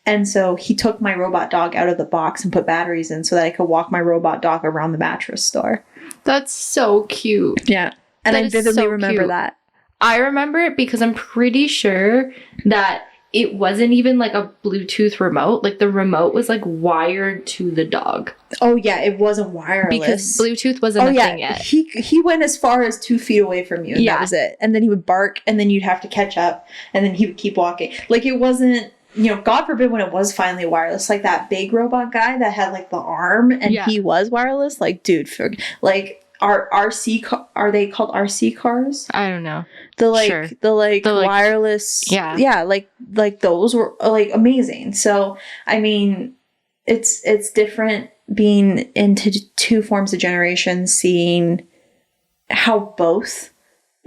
And so he took my robot dog out of the box and put batteries in so that I could walk my robot dog around the mattress store. That's so cute. Yeah. And I vividly remember that. I remember it because I'm pretty sure that it wasn't even like a Bluetooth remote. Like the remote was like wired to the dog. Oh yeah, it wasn't wireless. Because Bluetooth wasn't a thing yet. He went as far as 2 feet away from you. And that was it. And then he would bark and then you'd have to catch up and then he would keep walking. Like it wasn't, you know, God forbid when it was finally wireless, like that big robot guy that had like the arm and he was wireless. Like, dude, like, are they called RC cars? I don't know. The wireless, like those were like amazing. So I mean, it's different being into 2 forms of generation, seeing how both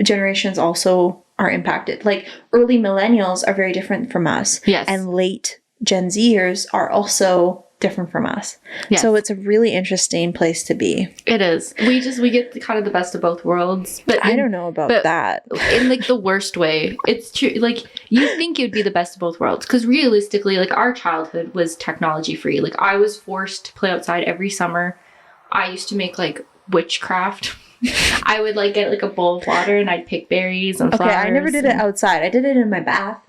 generations also are impacted. Like early millennials are very different from us, and late Gen Zers are also different from us. Yes. So it's a really interesting place to be. It is. We get kind of the best of both worlds. But I don't know about that. In like the worst way. It's true. Like you think it would be the best of both worlds. Because realistically, like our childhood was technology free. Like I was forced to play outside every summer. I used to make like witchcraft. I would like get like a bowl of water and I'd pick berries and flowers. I never did it outside. I did it in my bath.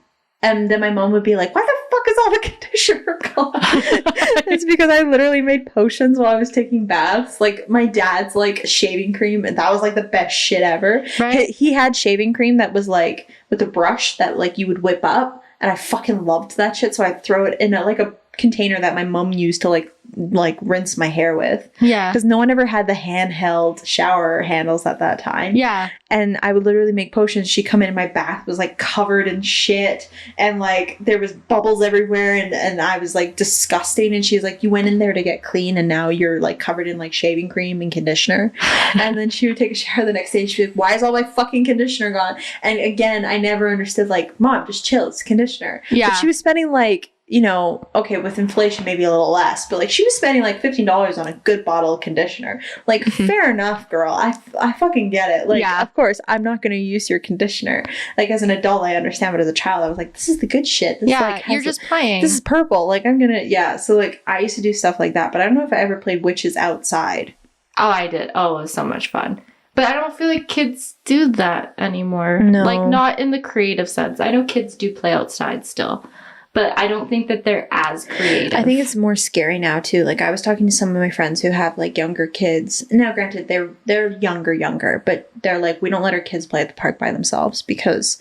And then my mom would be like, why the fuck is all the conditioner gone? It's because I literally made potions while I was taking baths. Like, my dad's, like, shaving cream, and that was, like, the best shit ever. Right. He had shaving cream that was, like, with a brush that, like, you would whip up, and I fucking loved that shit, so I'd throw it in, a container that my mom used to, like rinse my hair with. Yeah. Because no one ever had the handheld shower handles at that time. Yeah. And I would literally make potions. She'd come in and my bath was like covered in shit. And like there was bubbles everywhere and I was like disgusting. And she's like, you went in there to get clean and now you're like covered in like shaving cream and conditioner. And then she would take a shower the next day and she'd be like, why is all my fucking conditioner gone? And again, I never understood like, Mom, just chill, it's conditioner. Yeah. But she was spending like, you know, okay, with inflation, maybe a little less, but like she was spending like $15 on a good bottle of conditioner. Like, fair enough, girl. I fucking get it. Like, of course, I'm not going to use your conditioner. Like, as an adult, I understand, but as a child, I was like, this is the good shit. This you're just playing. This is purple. Like, I'm going to, So, like, I used to do stuff like that, but I don't know if I ever played witches outside. Oh, I did. Oh, it was so much fun. But I don't feel like kids do that anymore. No. Like, not in the creative sense. I know kids do play outside still. But I don't think that they're as creative. I think it's more scary now, too. Like, I was talking to some of my friends who have, like, younger kids. Now, granted, they're younger, but they're like, we don't let our kids play at the park by themselves because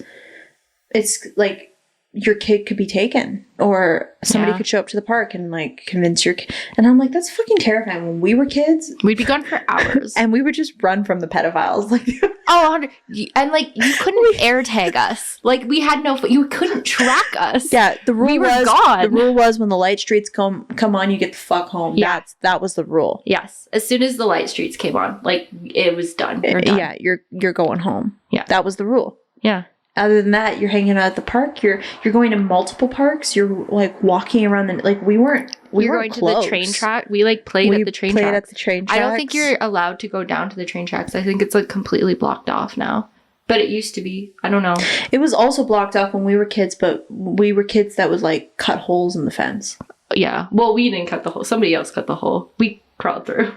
it's, like, your kid could be taken or somebody could show up to the park and, like, convince your kid. And I'm like, that's fucking terrifying. When we were kids... We'd be gone for hours. And we would just run from the pedophiles. Like... and like you couldn't air tag us. Like we had you couldn't track us. Yeah, the rule we was gone. The rule was when the light streets come on, you get the fuck home. Yeah. That was the rule. Yes, as soon as the light streets came on, like it was done. We're done. Yeah, you're going home. Yeah, that was the rule. Yeah. Other than that, you're hanging out at the park. You're going to multiple parks. You're like walking around we weren't going close. To the train track. We like played at the train tracks. At the train tracks. I don't think you're allowed to go down to the train tracks. I think it's like completely blocked off now. But it used to be. I don't know. It was also blocked off when we were kids, but we were kids that would like cut holes in the fence. Yeah. Well, we didn't cut the hole. Somebody else cut the hole. We crawled through.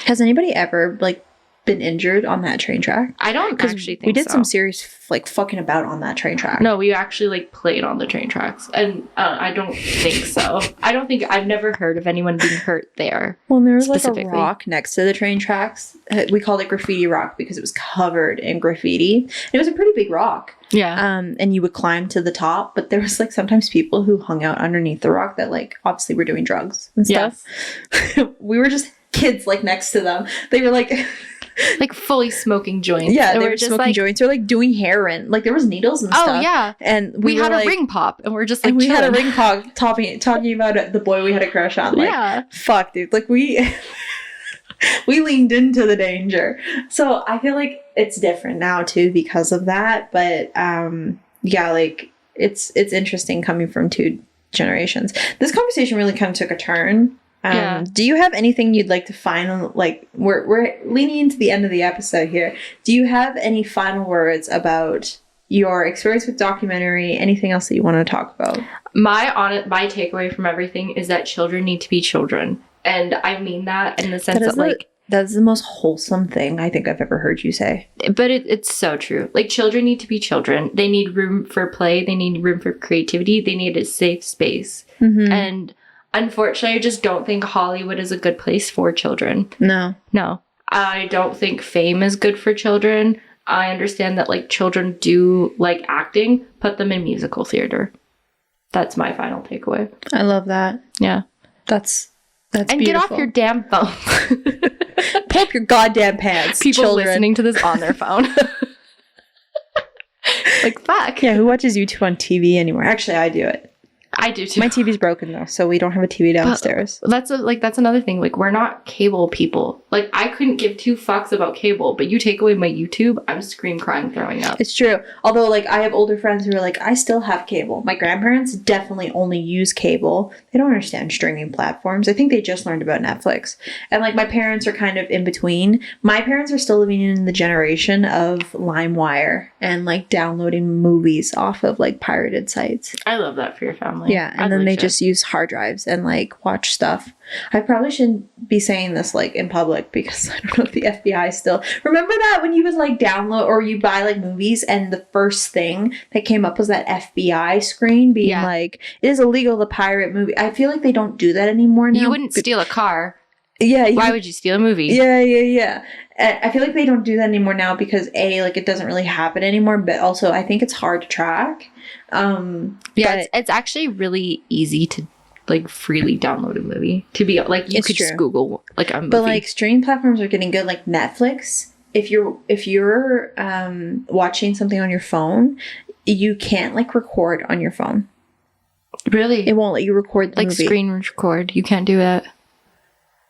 Has anybody ever like been injured on that train track? I don't actually think we did so. some serious like fucking about on that train track. No, we actually like played on the train tracks, and I don't think so. I've never heard of anyone being hurt there. Well, there was like a rock next to the train tracks. We called it graffiti rock because it was covered in graffiti. It was a pretty big rock. Yeah. And you would climb to the top, but there was like sometimes people who hung out underneath the rock that like obviously were doing drugs and stuff. Yes. We were just kids like next to them. They were like like fully smoking joints. Yeah, they were just smoking joints or like doing heroin. Like there was needles and stuff. Oh yeah, and we had a ring pop, and we're just like we had a ring pop talking about the boy we had a crush on. Like, yeah, fuck, dude. Like we leaned into the danger. So I feel like it's different now too because of that. But yeah, like it's interesting coming from two generations. This conversation really kind of took a turn. Yeah. Do you have anything you'd like to final, like we're leaning into the end of the episode here. Do you have any final words about your experience with documentary? Anything else that you want to talk about? My takeaway from everything is that children need to be children. And I mean that in the sense that like that's the most wholesome thing I think I've ever heard you say. But it's so true. Like children need to be children. They need room for play. They need room for creativity. They need a safe space. Mm-hmm. And unfortunately, I just don't think Hollywood is a good place for children. No. I don't think fame is good for children. I understand that like children do like acting. Put them in musical theater. That's my final takeaway. I love that. Yeah. That's and beautiful. Get off your damn phone. Pull up your goddamn pants. People children. Listening to this on their phone. Like, fuck. Yeah, who watches YouTube on TV anymore? Actually, I do it. I do too. My TV's broken though, so we don't have a TV downstairs. But that's another thing. Like, we're not cable people. Like, I couldn't give two fucks about cable, but you take away my YouTube, I'm scream crying, throwing up. It's true. Although, like, I have older friends who are like, I still have cable. My grandparents definitely only use cable. They don't understand streaming platforms. I think they just learned about Netflix. And like, my parents are kind of in between. My parents are still living in the generation of LimeWire and like downloading movies off of like pirated sites. I love that for your family. Yeah, and then they just use hard drives and like watch stuff. I probably shouldn't be saying this like in public because I don't know if the FBI still remember that when you would like download or you buy like movies and the first thing that came up was that FBI screen being like, it is illegal to pirate movie. I feel like they don't do that anymore now. You wouldn't steal a car. Yeah. Why would you steal a movie? Yeah. I feel like they don't do that anymore now because A, like it doesn't really happen anymore, but also I think it's hard to track. It's actually really easy to like freely download a movie. To be like you could just Google like a movie. But like streaming platforms are getting good, like Netflix. If you're watching something on your phone, you can't like record on your phone. Really? It won't let you record the movie. Like screen record. You can't do that.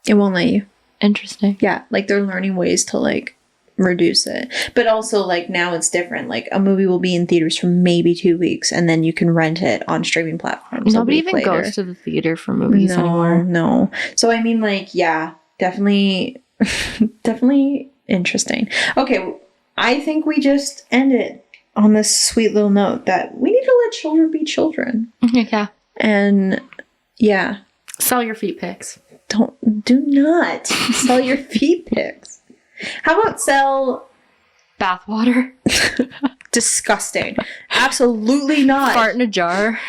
It won't let you. Interesting. Yeah, like they're learning ways to like reduce it. But also like now it's different. Like a movie will be in theaters for maybe 2 weeks and then you can rent it on streaming platforms. Nobody even goes to the theater for movies anymore. No. So I mean like, yeah, definitely interesting. Okay, I think we just end it on this sweet little note that we need to let children be children. Yeah. And yeah. Sell your feet pics. Do not sell your feet pics. How about sell bathwater? Disgusting. Absolutely not. Fart in a jar.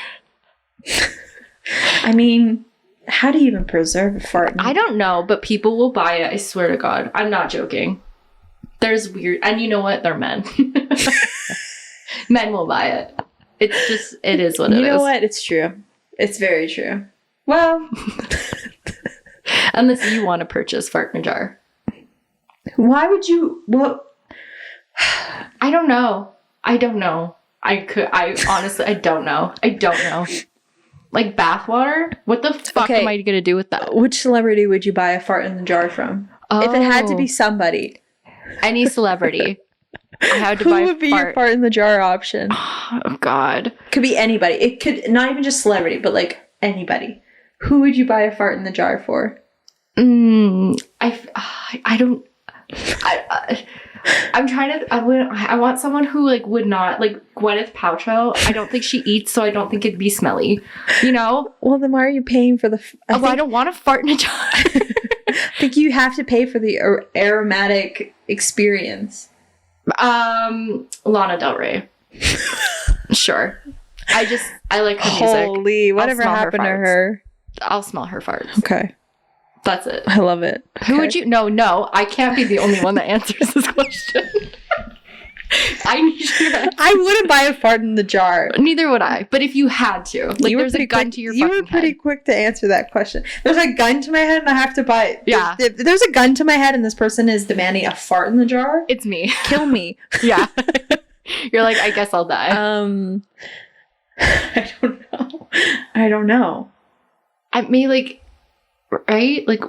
I mean, how do you even preserve a fart? I don't know, but people will buy it. I swear to God. I'm not joking. There's weird, and you know what? They're men. Men will buy it. It is what it is. You know what? It's true. It's very true. Well... Unless you want to purchase fart in a jar. Why would you? What? I don't know. I honestly, I don't know. Like bathwater? What the fuck am I going to do with that? Which celebrity would you buy a fart in the jar from? Oh. If it had to be somebody. Any celebrity. I had to buy Who would be your fart in the jar option? Oh, God. Could be anybody. It could, not even just celebrity, but like anybody. Who would you buy a fart in the jar for? I'm trying to. I want someone who like would not like Gwyneth Paltrow. I don't think she eats, so I don't think it'd be smelly. You know. Well, then why are you paying for the? I don't want to fart in a jar. I think you have to pay for the aromatic experience. Lana Del Rey. Sure. I like her music. Holy, whatever happened to her? I'll smell her farts. Okay. That's it. I love it. Who would you? No, I can't be the only one that answers this question. I need you to. I wouldn't buy a fart in the jar. Neither would I. But if you had to, like, there's a gun to your fucking head. You were pretty quick to answer that question. There's a gun to my head, and I have to buy. Yeah. If there's a gun to my head, and this person is demanding a fart in the jar. It's me. Kill me. Yeah. You're like, I guess I'll die. I don't know. I mean, like, right? Like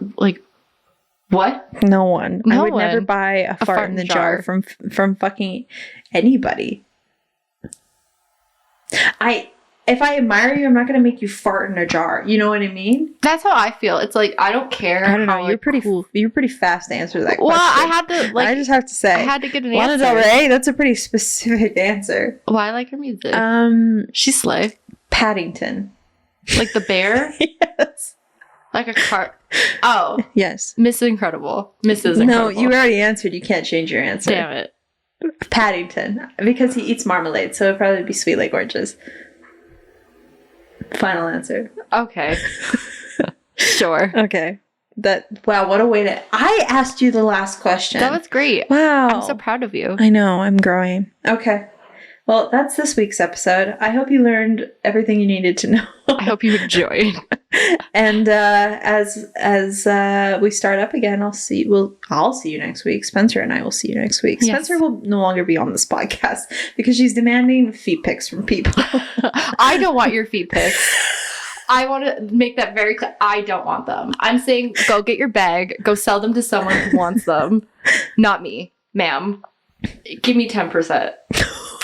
what? No one. No I would one. never buy a fart in the jar from fucking anybody. If I admire you, I'm not gonna make you fart in a jar. You know what I mean? That's how I feel. It's like, I don't care. I don't know. You're pretty cool. You're pretty fast to answer that question. Well, I had to, like, I just have to say, I had to get an Lana answer. Del Rey, that's a pretty specific answer. Well, I like her music. She's slay. Paddington. Like the bear? Yes. Like a car. Oh. Yes. Miss Incredible. Mrs. Incredible. No, you already answered. You can't change your answer. Damn it. Paddington. Because he eats marmalade, so it'd probably be Sweet Like Oranges. Final answer. Okay. Sure. Okay. Wow, what a way to... I asked you the last question. That was great. Wow. I'm so proud of you. I know, I'm growing. Okay. Well, that's this week's episode. I hope you learned everything you needed to know. I hope you enjoyed. And as we start up again, I'll see you next week. Spencer and I will see you next week. Yes. Spencer will no longer be on this podcast because she's demanding feet pics from people. I don't want your feet pics. I want to make that very clear. I don't want them. I'm saying go get your bag. Go sell them to someone who wants them. Not me, ma'am. Give me 10%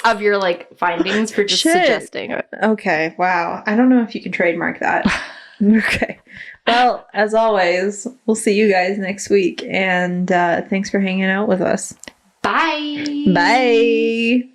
of your findings for just suggesting it. Okay, wow. I don't know if you can trademark that. Okay. Well, as always, we'll see you guys next week. And thanks for hanging out with us. Bye. Bye.